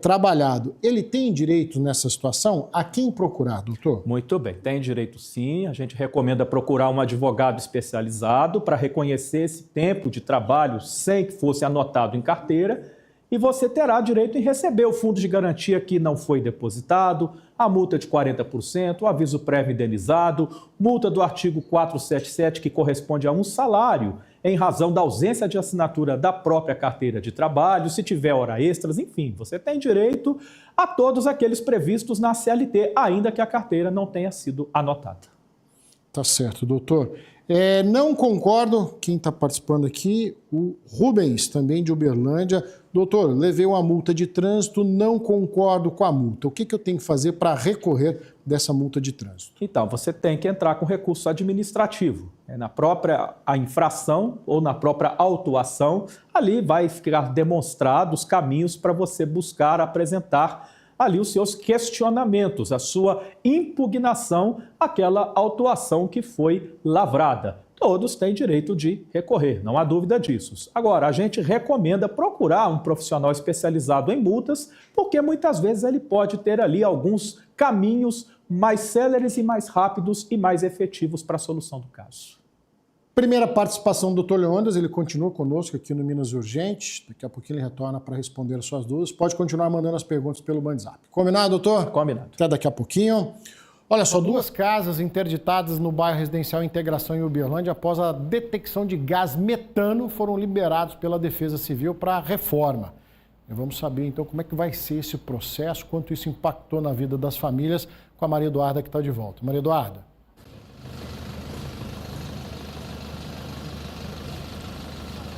trabalhado. Ele tem direito nessa situação? A quem procurar, doutor? Muito bem, tem direito sim. A gente recomenda procurar um advogado especializado para reconhecer esse tempo de trabalho sem que fosse anotado em carteira. E você terá direito em receber o fundo de garantia que não foi depositado, a multa de 40%, o aviso prévio indenizado, multa do artigo 477, que corresponde a um salário, em razão da ausência de assinatura da própria carteira de trabalho, se tiver hora extras, enfim, você tem direito a todos aqueles previstos na CLT, ainda que a carteira não tenha sido anotada. Tá certo, doutor. Não concordo, quem está participando aqui, o Rubens, também de Uberlândia. Doutor, levei uma multa de trânsito, não concordo com a multa. O que eu tenho que fazer para recorrer dessa multa de trânsito? Então, você tem que entrar com recurso administrativo. Na própria a infração ou na própria autuação, ali vai ficar demonstrado os caminhos para você buscar apresentar ali os seus questionamentos, a sua impugnação àquela autuação que foi lavrada. Todos têm direito de recorrer, não há dúvida disso. Agora, a gente recomenda procurar um profissional especializado em multas, porque muitas vezes ele pode ter ali alguns caminhos mais céleres e mais rápidos e mais efetivos para a solução do caso. Primeira participação do Dr. Leônidas, ele continua conosco aqui no Minas Urgente. Daqui a pouquinho ele retorna para responder as suas dúvidas. Pode continuar mandando as perguntas pelo WhatsApp. Combinado, doutor? Combinado. Até daqui a pouquinho. Olha só, 2 casas interditadas no bairro residencial Integração em Uberlândia após a detecção de gás metano foram liberados pela Defesa Civil para reforma. E vamos saber então como é que vai ser esse processo, quanto isso impactou na vida das famílias, com a Maria Eduarda que está de volta. Maria Eduarda.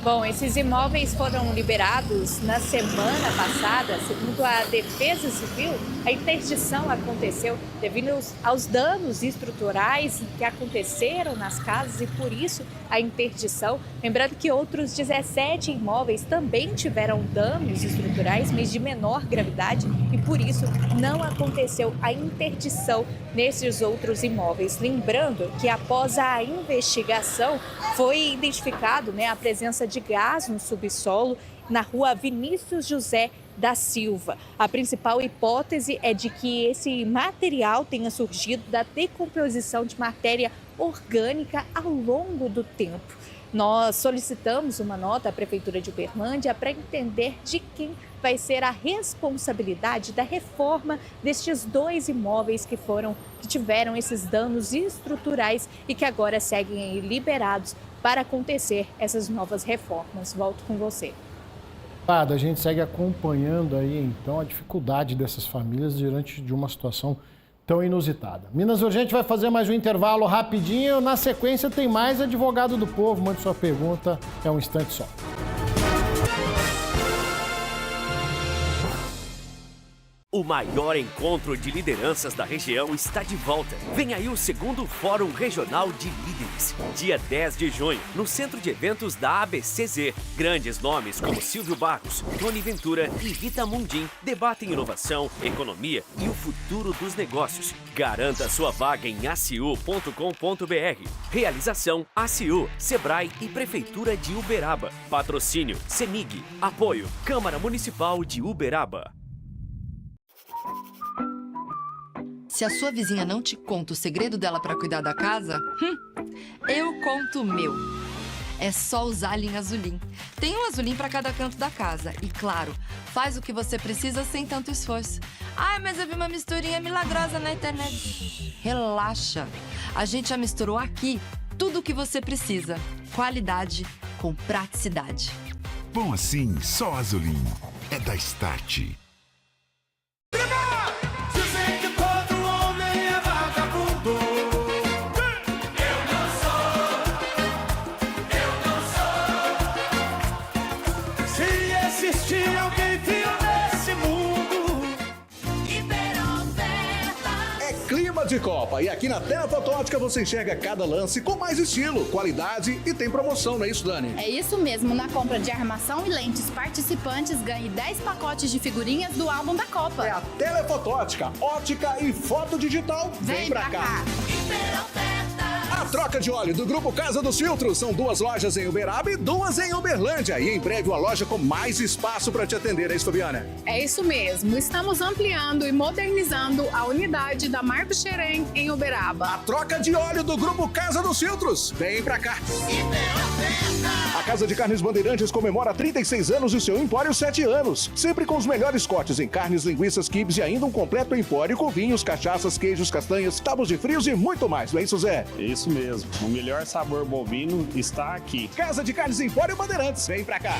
Bom, esses imóveis foram liberados na semana passada. Segundo a Defesa Civil, a interdição aconteceu devido aos danos estruturais que aconteceram nas casas e por isso a interdição. Lembrando que outros 17 imóveis também tiveram danos estruturais, mas de menor gravidade e por isso não aconteceu a interdição nesses outros imóveis. Lembrando que após a investigação foi identificado a presença de gás no subsolo na rua Vinícius José da Silva. A principal hipótese é de que esse material tenha surgido da decomposição de matéria orgânica ao longo do tempo. Nós solicitamos uma nota à Prefeitura de Uberlândia para entender de quem vai ser a responsabilidade da reforma destes 2 imóveis que tiveram esses danos estruturais e que agora seguem liberados para acontecer essas novas reformas. Volto com você. A gente segue acompanhando aí, então, a dificuldade dessas famílias diante de uma situação tão inusitada. Minas Urgente vai fazer mais um intervalo rapidinho. Na sequência tem mais Advogado do Povo. Mande sua pergunta, é um instante só. O maior encontro de lideranças da região está de volta. Vem aí o 2º Fórum Regional de Líderes, dia 10 de junho, no Centro de Eventos da ABCZ. Grandes nomes como Silvio Barros, Tony Ventura e Rita Mundim debatem inovação, economia e o futuro dos negócios. Garanta sua vaga em aciu.com.br. Realização ACIU, Sebrae e Prefeitura de Uberaba. Patrocínio CEMIG. Apoio Câmara Municipal de Uberaba. Se a sua vizinha não te conta o segredo dela para cuidar da casa, eu conto o meu. É só usar a linha Azulim. Tem um Azulim para cada canto da casa. E, claro, faz o que você precisa sem tanto esforço. Ai, mas eu vi uma misturinha milagrosa na internet. Relaxa. A gente já misturou aqui tudo o que você precisa. Qualidade com praticidade. Bom assim, só Azulim. É da Start. De Copa. E aqui na Telefoto Ótica você enxerga cada lance com mais estilo, qualidade e tem promoção, não é isso, Dani? É isso mesmo. Na compra de armação e lentes participantes, ganhe 10 pacotes de figurinhas do álbum da Copa. É a Telefoto Ótica, ótica e foto digital. Vem pra cá. A troca de óleo do Grupo Casa dos Filtros. São 2 lojas em Uberaba e 2 em Uberlândia. E em breve uma loja com mais espaço para te atender, é isso, Fabiana? É isso mesmo. Estamos ampliando e modernizando a unidade da Marcos Xerém em Uberaba. A troca de óleo do Grupo Casa dos Filtros. Vem pra cá. A Casa de Carnes Bandeirantes comemora 36 anos e o seu Empório 7 anos. Sempre com os melhores cortes em carnes, linguiças, quibes e ainda um completo empório com vinhos, cachaças, queijos, castanhas, tábuas de frios e muito mais. Não é isso, Zé? Isso mesmo. O melhor sabor bovino está aqui. Casa de Carnes Empório Bandeirantes. Vem pra cá.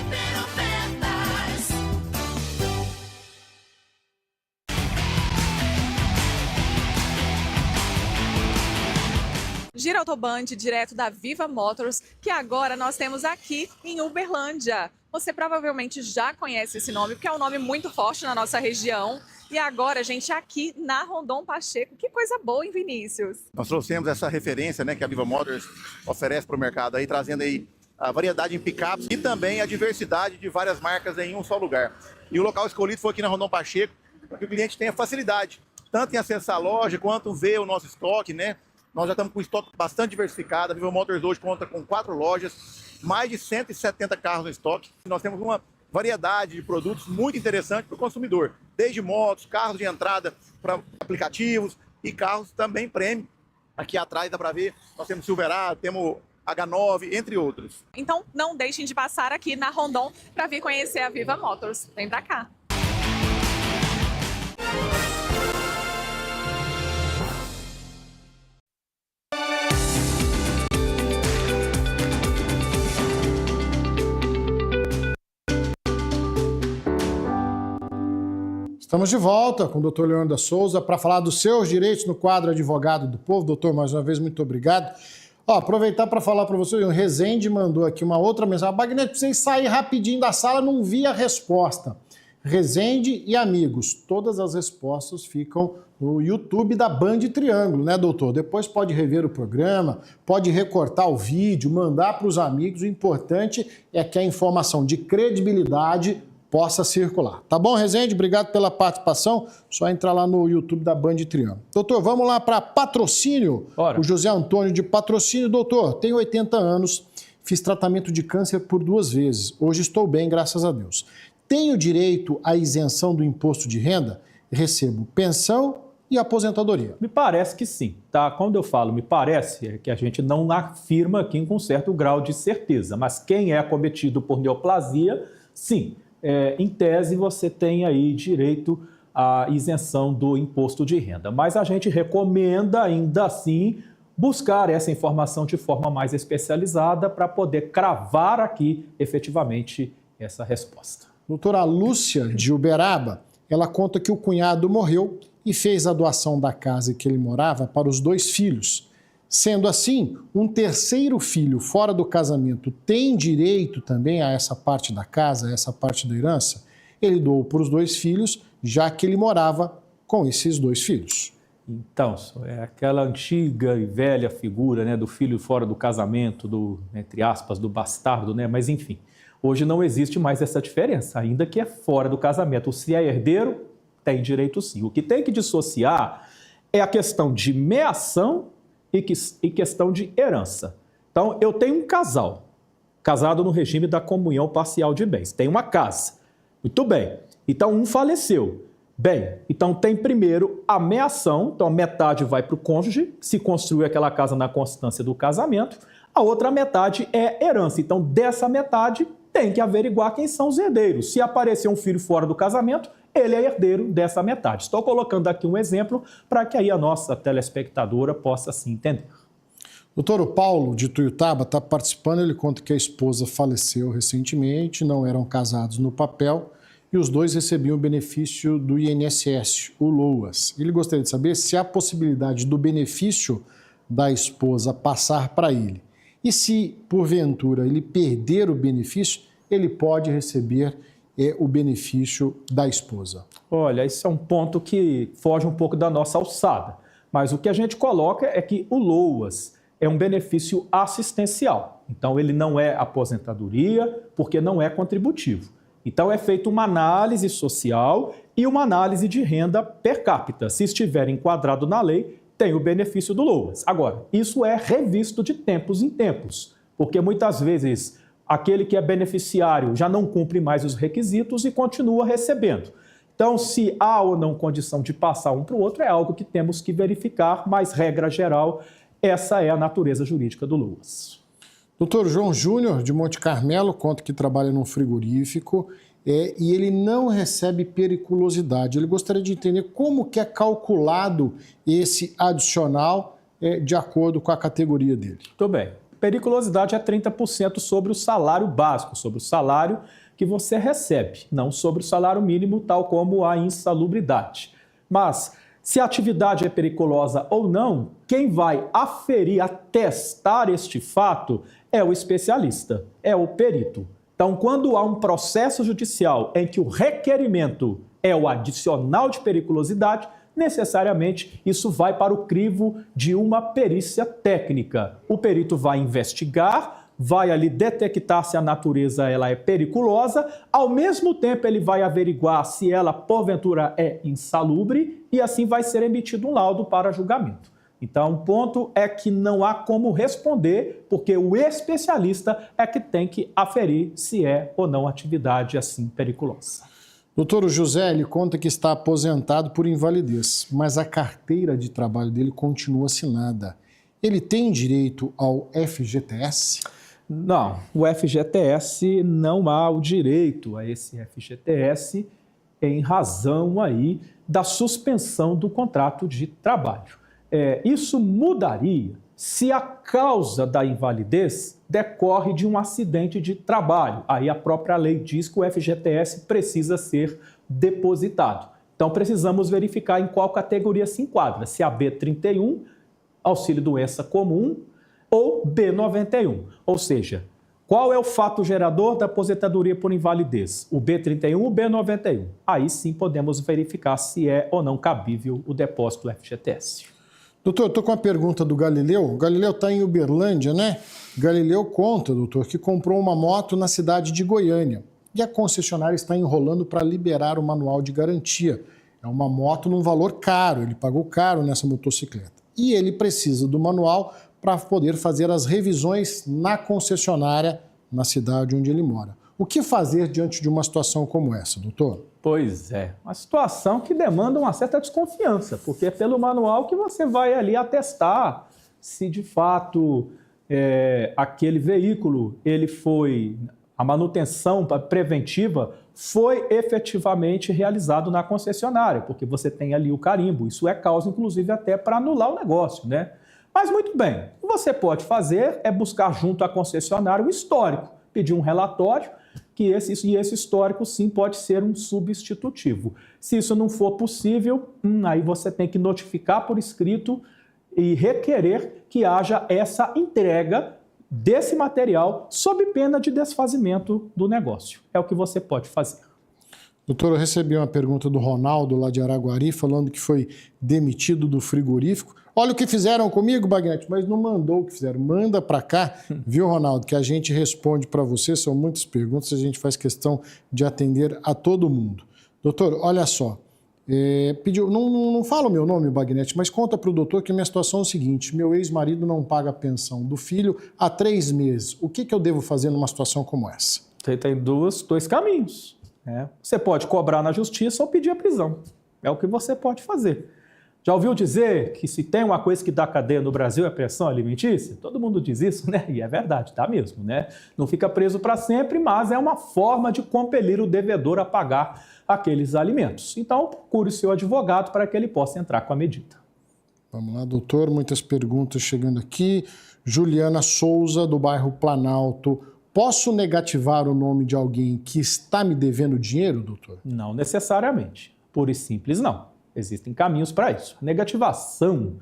Giro Autoband, direto da Viva Motors, que agora nós temos aqui em Uberlândia. Você provavelmente já conhece esse nome, porque é um nome muito forte na nossa região. E agora, gente, aqui na Rondon Pacheco. Que coisa boa, hein, Vinícius? Nós trouxemos essa referência, né, que a Viva Motors oferece para o mercado, aí, trazendo aí a variedade em picapes e também a diversidade de várias marcas em um só lugar. E o local escolhido foi aqui na Rondon Pacheco, para que o cliente tenha facilidade, tanto em acessar a loja, quanto ver o nosso estoque, né? Nós já estamos com um estoque bastante diversificado. A Viva Motors hoje conta com 4 lojas, mais de 170 carros no estoque. Nós temos uma variedade de produtos muito interessante para o consumidor, desde motos, carros de entrada para aplicativos e carros também premium. Aqui atrás dá para ver, nós temos Silverado, temos H9, entre outros. Então não deixem de passar aqui na Rondon para vir conhecer a Viva Motors. Vem para cá. Estamos de volta com o doutor Leandro da Souza para falar dos seus direitos no quadro Advogado do Povo. Doutor, mais uma vez, muito obrigado. Aproveitar para falar para você, o Rezende mandou aqui uma outra mensagem. Bagnet, precisei sair rapidinho da sala, não vi a resposta. Rezende e amigos, todas as respostas ficam no YouTube da Band Triângulo, né, doutor? Depois pode rever o programa, pode recortar o vídeo, mandar para os amigos. O importante é que a informação de credibilidade possa circular. Tá bom, Rezende? Obrigado pela participação. Só entrar lá no YouTube da Band Triângulo. Doutor, vamos lá para patrocínio. Ora. O José Antônio de Patrocínio. Doutor, tenho 80 anos, fiz tratamento de câncer por 2 vezes. Hoje estou bem, graças a Deus. Tenho direito à isenção do imposto de renda? Recebo pensão e aposentadoria. Me parece que sim, tá? Quando eu falo me parece, é que a gente não afirma aqui com certo grau de certeza. Mas quem é acometido por neoplasia, sim. Em tese, você tem aí direito à isenção do imposto de renda. Mas a gente recomenda, ainda assim, buscar essa informação de forma mais especializada para poder cravar aqui, efetivamente, essa resposta. Doutora Lúcia, de Uberaba, ela conta que o cunhado morreu e fez a doação da casa em que ele morava para os 2 filhos. Sendo assim, um terceiro filho fora do casamento tem direito também a essa parte da casa, a essa parte da herança? Ele doou para os 2 filhos, já que ele morava com esses 2 filhos. Então, é aquela antiga e velha figura, né, do filho fora do casamento, do, entre aspas, do bastardo, né? Mas enfim, hoje não existe mais essa diferença, ainda que é fora do casamento. Se é herdeiro, tem direito sim. O que tem que dissociar é a questão de meação e questão de herança. Então, eu tenho um casal, casado no regime da comunhão parcial de bens. Tem uma casa. Muito bem. Então, um faleceu. Bem, então tem primeiro a meação, então metade vai para o cônjuge, se construiu aquela casa na constância do casamento, a outra metade é herança. Então, dessa metade, tem que averiguar quem são os herdeiros. Se aparecer um filho fora do casamento, ele é herdeiro dessa metade. Estou colocando aqui um exemplo para que aí a nossa telespectadora possa se entender. Doutor, o Paulo, de Tuiutaba, está participando. Ele conta que a esposa faleceu recentemente, não eram casados no papel e os 2 recebiam o benefício do INSS, o LOAS. Ele gostaria de saber se há possibilidade do benefício da esposa passar para ele. E se, porventura, ele perder o benefício, ele pode receber o benefício da esposa. Olha, esse é um ponto que foge um pouco da nossa alçada. Mas o que a gente coloca é que o LOAS é um benefício assistencial. Então, ele não é aposentadoria, porque não é contributivo. Então, é feita uma análise social e uma análise de renda per capita. Se estiver enquadrado na lei, tem o benefício do LOAS. Agora, isso é revisto de tempos em tempos, porque muitas vezes aquele que é beneficiário já não cumpre mais os requisitos e continua recebendo. Então, se há ou não condição de passar um para o outro, é algo que temos que verificar, mas, regra geral, essa é a natureza jurídica do LOAS. Doutor João Júnior, de Monte Carmelo, conta que trabalha num frigorífico e ele não recebe periculosidade. Ele gostaria de entender como que é calculado esse adicional de acordo com a categoria dele. Muito bem. Periculosidade é 30% sobre o salário básico, sobre o salário que você recebe, não sobre o salário mínimo, tal como a insalubridade. Mas Se a atividade é periculosa ou não, quem vai aferir, atestar este fato é o especialista, é o perito. Então, quando há um processo judicial em que o requerimento é o adicional de periculosidade, necessariamente isso vai para o crivo de uma perícia técnica. O perito vai investigar, vai ali detectar se a natureza ela é periculosa, ao mesmo tempo ele vai averiguar se ela porventura é insalubre e assim vai ser emitido um laudo para julgamento. Então, o ponto é que não há como responder, porque o especialista é que tem que aferir se é ou não atividade assim periculosa. Doutor José, ele conta que está aposentado por invalidez, mas a carteira de trabalho dele continua assinada. Ele tem direito ao FGTS? Não, o FGTS não há o direito a esse FGTS em razão aí da suspensão do contrato de trabalho. Isso mudaria se a causa da invalidez decorre de um acidente de trabalho. Aí a própria lei diz que o FGTS precisa ser depositado. Então precisamos verificar em qual categoria se enquadra, se a B31, auxílio doença comum, ou B91. Ou seja, qual é o fato gerador da aposentadoria por invalidez? O B31 ou o B91? Aí sim podemos verificar se é ou não cabível o depósito do FGTS. Doutor, estou com a pergunta do Galileu. O Galileu está em Uberlândia, né? Galileu conta, doutor, que comprou uma moto na cidade de Goiânia e a concessionária está enrolando para liberar o manual de garantia. É uma moto num valor caro, ele pagou caro nessa motocicleta. E ele precisa do manual para poder fazer as revisões na concessionária na cidade onde ele mora. O que fazer diante de uma situação como essa, doutor? Pois é, uma situação que demanda uma certa desconfiança, porque é pelo manual que você vai ali atestar se de fato aquele veículo, a manutenção preventiva foi efetivamente realizado na concessionária, porque você tem ali o carimbo. Isso é causa, inclusive, até para anular o negócio, né? Mas muito bem, o que você pode fazer é buscar junto à concessionária o histórico, pedir um relatório, que esse histórico sim pode ser um substitutivo. Se isso não for possível, aí você tem que notificar por escrito e requerer que haja essa entrega desse material sob pena de desfazimento do negócio. É o que você pode fazer. Doutor, eu recebi uma pergunta do Ronaldo lá de Araguari falando que foi demitido do frigorífico. Olha o que fizeram comigo, Bagnete, mas não mandou o que fizeram. Manda para cá, viu, Ronaldo, que a gente responde para você. São muitas perguntas, a gente faz questão de atender a todo mundo. Doutor, olha só, pediu, não fala o meu nome, Bagnete, mas conta para o doutor que a minha situação é o seguinte: meu ex-marido não paga a pensão do filho há 3 meses. O que eu devo fazer numa situação como essa? Você tem dois caminhos. Você pode cobrar na justiça ou pedir a prisão. É o que você pode fazer. Já ouviu dizer que se tem uma coisa que dá cadeia no Brasil é pensão alimentícia? Todo mundo diz isso, né? E é verdade, dá mesmo, né? Não fica preso para sempre, mas é uma forma de compelir o devedor a pagar aqueles alimentos. Então, procure o seu advogado para que ele possa entrar com a medida. Vamos lá, doutor. Muitas perguntas chegando aqui. Juliana Souza, do bairro Planalto. Posso negativar o nome de alguém que está me devendo dinheiro, doutor? Não necessariamente. Pura e simples, não. Existem caminhos para isso. A negativação,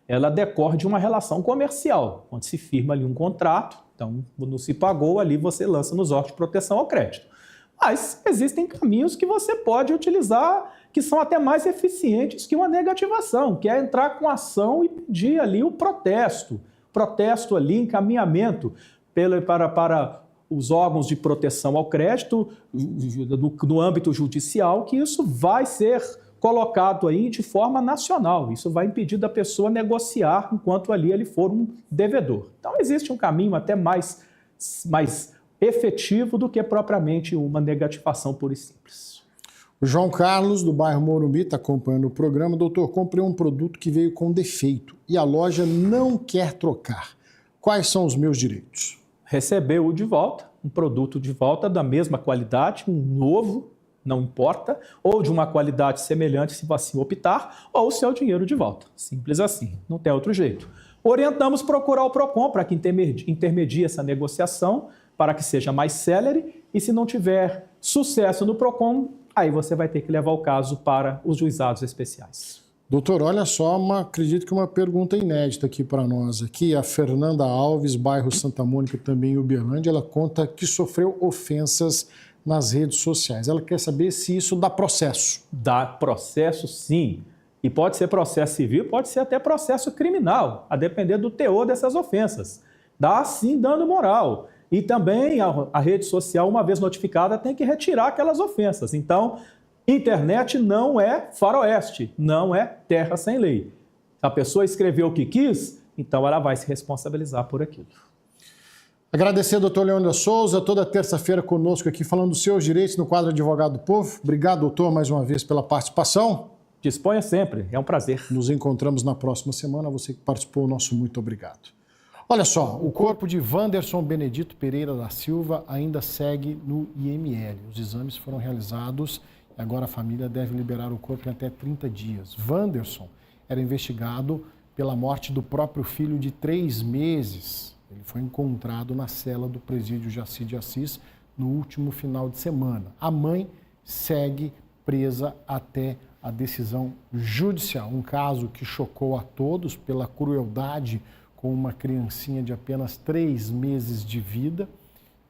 ela decorre de uma relação comercial, onde se firma ali um contrato, então não se pagou, ali você lança nos órgãos de proteção ao crédito. Mas existem caminhos que você pode utilizar que são até mais eficientes que uma negativação, que é entrar com ação e pedir ali o protesto ali, encaminhamento para os órgãos de proteção ao crédito no âmbito judicial, que isso vai ser colocado aí de forma nacional. Isso vai impedir da pessoa negociar enquanto ali ele for um devedor. Então existe um caminho até mais efetivo do que propriamente uma negativação pura e simples. O João Carlos, do bairro Morumbi, está acompanhando o programa. Doutor, comprei um produto que veio com defeito e a loja não quer trocar. Quais são os meus direitos? Recebeu de volta, um produto de volta da mesma qualidade, um novo, não importa, ou de uma qualidade semelhante, se assim optar, ou o seu dinheiro de volta. Simples assim, não tem outro jeito. Orientamos procurar o PROCON para que intermedie essa negociação, para que seja mais célere, e se não tiver sucesso no PROCON, aí você vai ter que levar o caso para os juizados especiais. Doutor, olha só, acredito que uma pergunta inédita aqui para nós. Aqui, a Fernanda Alves, bairro Santa Mônica, também em Uberlândia, ela conta que sofreu ofensas nas redes sociais. Ela quer saber se isso dá processo. Dá processo, sim. E pode ser processo civil, pode ser até processo criminal, a depender do teor dessas ofensas. Dá, sim, dano moral. E também a rede social, uma vez notificada, tem que retirar aquelas ofensas. Então, internet não é faroeste, não é terra sem lei. Se a pessoa escreveu o que quis, então ela vai se responsabilizar por aquilo. Agradecer ao doutor Leônidas Souza, toda terça-feira conosco aqui, falando dos seus direitos no quadro Advogado do Povo. Obrigado, doutor, mais uma vez pela participação. Disponha sempre, é um prazer. Nos encontramos na próxima semana. Você que participou, nosso muito obrigado. Olha só, o corpo de Wanderson Benedito Pereira da Silva ainda segue no IML. Os exames foram realizados e agora a família deve liberar o corpo em até 30 dias. Wanderson era investigado pela morte do próprio filho de 3 meses. Ele foi encontrado na cela do presídio Jaci de Assis no último final de semana. A mãe segue presa até a decisão judicial. Um caso que chocou a todos pela crueldade com uma criancinha de apenas 3 meses de vida,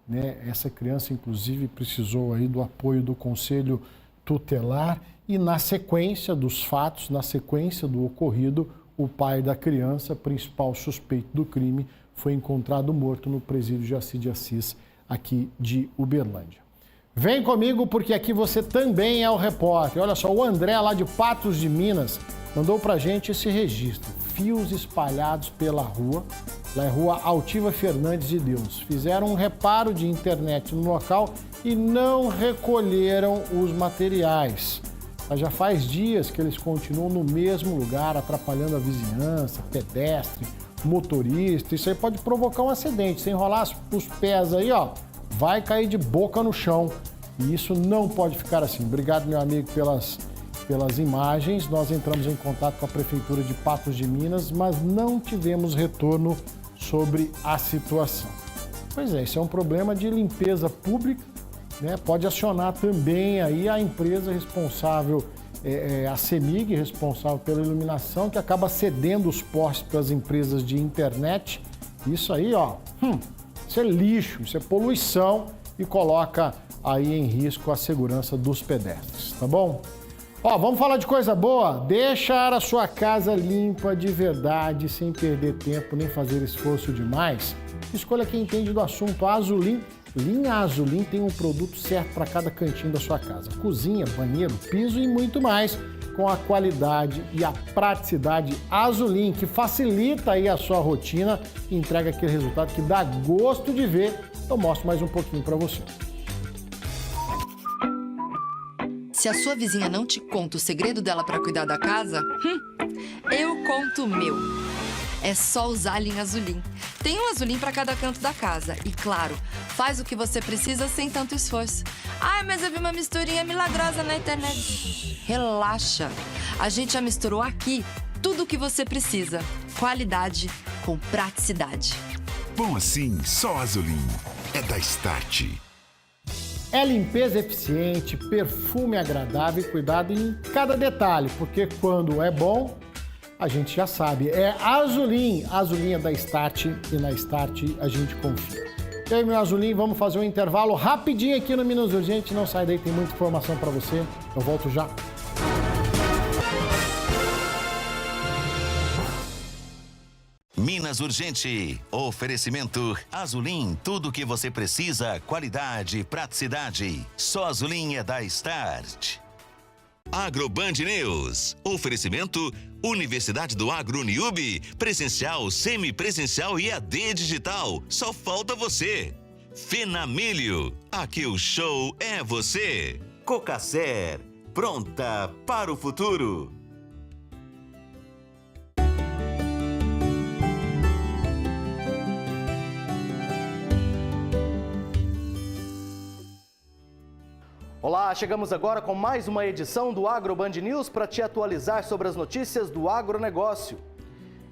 né? Essa criança, inclusive, precisou aí do apoio do Conselho Tutelar e, na sequência dos fatos, na sequência do ocorrido, o pai da criança, principal suspeito do crime, foi encontrado morto no presídio Jaci de Assis, aqui de Uberlândia. Vem comigo porque aqui você também é o repórter. Olha só, o André, lá de Patos de Minas, mandou pra gente esse registro. Fios espalhados pela rua, lá é Rua Altiva Fernandes de Deus. Fizeram um reparo de internet no local e não recolheram os materiais. Mas já faz dias que eles continuam no mesmo lugar, atrapalhando a vizinhança, pedestre, motorista. Isso aí pode provocar um acidente. Se enrolar os pés aí, ó, vai cair de boca no chão. E isso não pode ficar assim. Obrigado, meu amigo, pelas imagens. Nós entramos em contato com a Prefeitura de Patos de Minas, mas não tivemos retorno sobre a situação. Pois é, isso é um problema de limpeza pública, né? Pode acionar também aí a empresa responsável, a CEMIG, responsável pela iluminação, que acaba cedendo os postes para as empresas de internet. Isso aí, ó, isso é lixo, isso é poluição e coloca aí em risco a segurança dos pedestres, tá bom? Ó, vamos falar de coisa boa? Deixar a sua casa limpa de verdade, sem perder tempo nem fazer esforço demais. Escolha quem entende do assunto. A Azulim, linha Azulim tem um produto certo para cada cantinho da sua casa. Cozinha, banheiro, piso e muito mais, com a qualidade e a praticidade Azulim, que facilita aí a sua rotina e entrega aquele resultado que dá gosto de ver. Eu mostro mais um pouquinho para você. Se a sua vizinha não te conta o segredo dela para cuidar da casa, eu conto o meu. É só usar a linha Azulim. Tem um Azulim para cada canto da casa. E claro, faz o que você precisa sem tanto esforço. Ai, mas eu vi uma misturinha milagrosa na internet. Relaxa. A gente já misturou aqui tudo o que você precisa. Qualidade com praticidade. Bom assim, só Azulim. É da Start. É limpeza eficiente, perfume agradável e cuidado em cada detalhe, porque quando é bom, a gente já sabe. É Azulim, Azulim é da Start e na Start a gente confia. E aí, meu Azulim, vamos fazer um intervalo rapidinho aqui no Minas Urgente. Não sai daí, tem muita informação para você. Eu volto já. Minas Urgente. Oferecimento Azulim, tudo o que você precisa, qualidade, praticidade. Só Azulim é da Start. Agroband News. Oferecimento Universidade do Agro Uniub. Presencial, semipresencial e AD digital. Só falta você. Fenamilho. Aqui o show é você. Cocacer. Pronta para o futuro. Olá, chegamos agora com mais uma edição do AgroBand News para te atualizar sobre as notícias do agronegócio.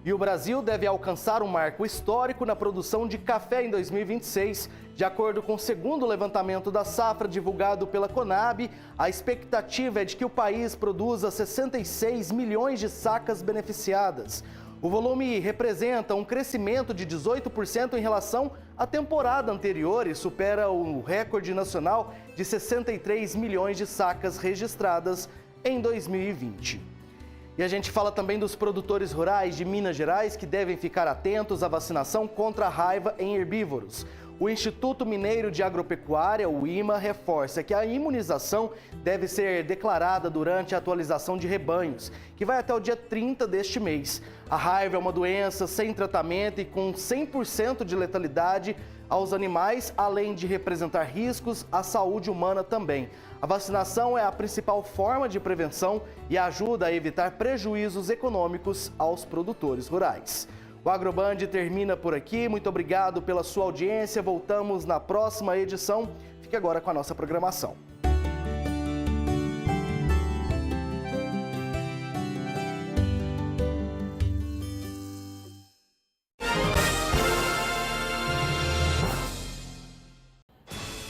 E o Brasil deve alcançar um marco histórico na produção de café em 2026. De acordo com o segundo levantamento da safra divulgado pela Conab, a expectativa é de que o país produza 66 milhões de sacas beneficiadas. O volume representa um crescimento de 18% em relação à temporada anterior e supera o recorde nacional de 63 milhões de sacas registradas em 2020. E a gente fala também dos produtores rurais de Minas Gerais que devem ficar atentos à vacinação contra a raiva em herbívoros. O Instituto Mineiro de Agropecuária, o IMA, reforça que a imunização deve ser declarada durante a atualização de rebanhos, que vai até o dia 30 deste mês. A raiva é uma doença sem tratamento e com 100% de letalidade aos animais, além de representar riscos à saúde humana também. A vacinação é a principal forma de prevenção e ajuda a evitar prejuízos econômicos aos produtores rurais. O AgroBand termina por aqui. Muito obrigado pela sua audiência. Voltamos na próxima edição. Fique agora com a nossa programação.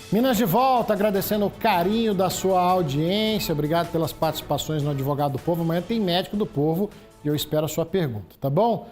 Minas de volta, agradecendo o carinho da sua audiência. Obrigado pelas participações no Advogado do Povo. Amanhã tem Médico do Povo e eu espero a sua pergunta, tá bom?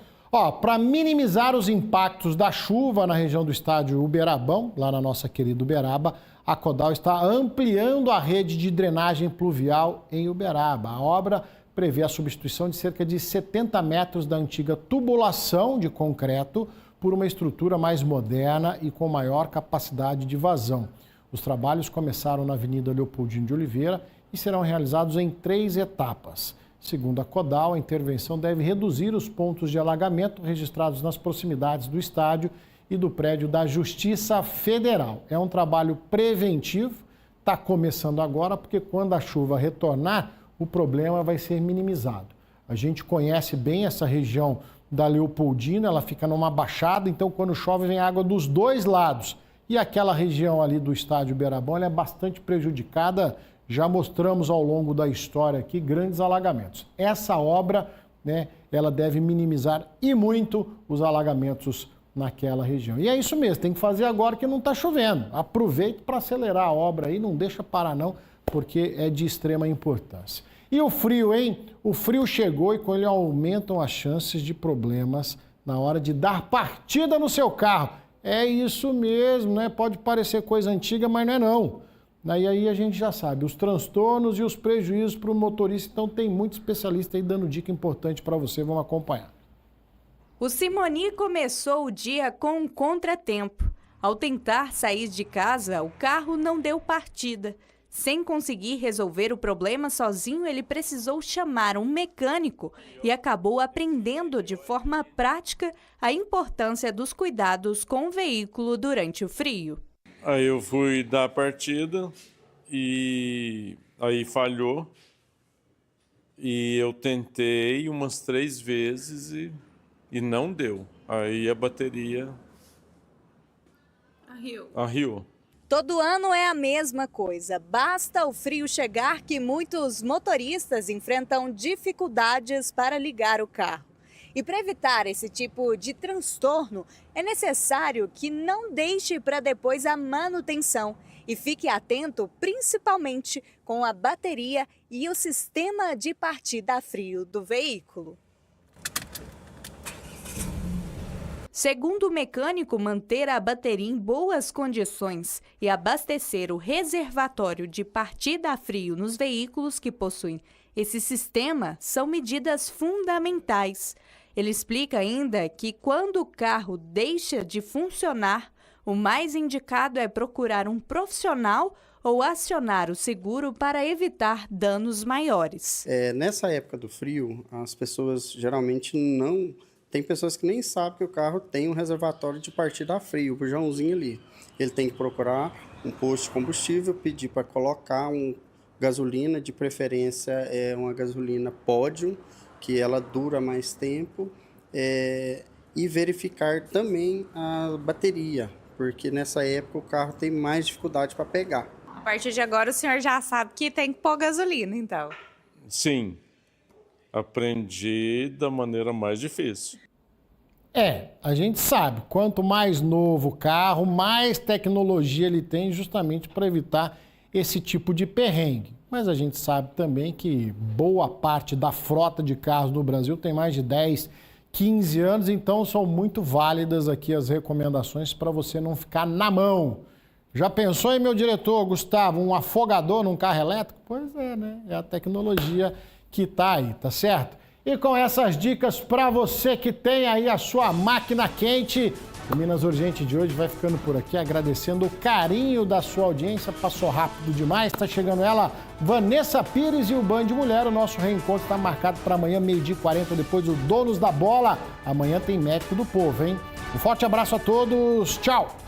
Para minimizar os impactos da chuva na região do estádio Uberabão, lá na nossa querida Uberaba, a Codal está ampliando a rede de drenagem pluvial em Uberaba. A obra prevê a substituição de cerca de 70 metros da antiga tubulação de concreto por uma estrutura mais moderna e com maior capacidade de vazão. Os trabalhos começaram na Avenida Leopoldino de Oliveira e serão realizados em 3 etapas. Segundo a Codal, a intervenção deve reduzir os pontos de alagamento registrados nas proximidades do estádio e do prédio da Justiça Federal. É um trabalho preventivo, está começando agora, porque quando a chuva retornar, o problema vai ser minimizado. A gente conhece bem essa região da Leopoldina, ela fica numa baixada, então quando chove vem água dos dois lados. E aquela região ali do estádio Uberabão, ela é bastante prejudicada. Já mostramos ao longo da história aqui grandes alagamentos. Essa obra, ela deve minimizar e muito os alagamentos naquela região. E é isso mesmo, tem que fazer agora que não está chovendo. Aproveite para acelerar a obra aí, não deixa parar não, porque é de extrema importância. E o frio, hein? O frio chegou e com ele aumentam as chances de problemas na hora de dar partida no seu carro. É isso mesmo, né? Pode parecer coisa antiga, mas não é não. E aí a gente já sabe, os transtornos e os prejuízos para o motorista. Então tem muito especialista aí dando dica importante para você, vamos acompanhar. O Simoni começou o dia com um contratempo. Ao tentar sair de casa, o carro não deu partida. Sem conseguir resolver o problema sozinho, ele precisou chamar um mecânico e acabou aprendendo de forma prática a importância dos cuidados com o veículo durante o frio. Aí eu fui dar a partida e aí falhou. E eu tentei umas 3 vezes e não deu. Aí a bateria arriou. Todo ano é a mesma coisa. Basta o frio chegar que muitos motoristas enfrentam dificuldades para ligar o carro. E para evitar esse tipo de transtorno, é necessário que não deixe para depois a manutenção e fique atento principalmente com a bateria e o sistema de partida a frio do veículo. Segundo o mecânico, manter a bateria em boas condições e abastecer o reservatório de partida a frio nos veículos que possuem esse sistema são medidas fundamentais. Ele explica ainda que quando o carro deixa de funcionar, o mais indicado é procurar um profissional ou acionar o seguro para evitar danos maiores. Nessa época do frio, as pessoas geralmente não... Tem pessoas que nem sabem que o carro tem um reservatório de partida a frio, o bujãozinho ali. Ele tem que procurar um posto de combustível, pedir para colocar gasolina, de preferência uma gasolina Pódio, que ela dura mais tempo, e verificar também a bateria, porque nessa época o carro tem mais dificuldade para pegar. A partir de agora o senhor já sabe que tem que pôr gasolina, então? Sim, aprendi da maneira mais difícil. A gente sabe, quanto mais novo o carro, mais tecnologia ele tem justamente para evitar esse tipo de perrengue. Mas a gente sabe também que boa parte da frota de carros no Brasil tem mais de 10, 15 anos, então são muito válidas aqui as recomendações para você não ficar na mão. Já pensou aí, meu diretor, Gustavo, um afogador num carro elétrico? Pois é, né? É a tecnologia que está aí, tá certo? E com essas dicas para você que tem aí a sua máquina quente, o Minas Urgente de hoje vai ficando por aqui, agradecendo o carinho da sua audiência. Passou rápido demais, está chegando ela, Vanessa Pires e o Band Mulher. O nosso reencontro está marcado para amanhã, 12h40, depois do Donos da Bola. Amanhã tem Médico do Povo, hein? Um forte abraço a todos, tchau!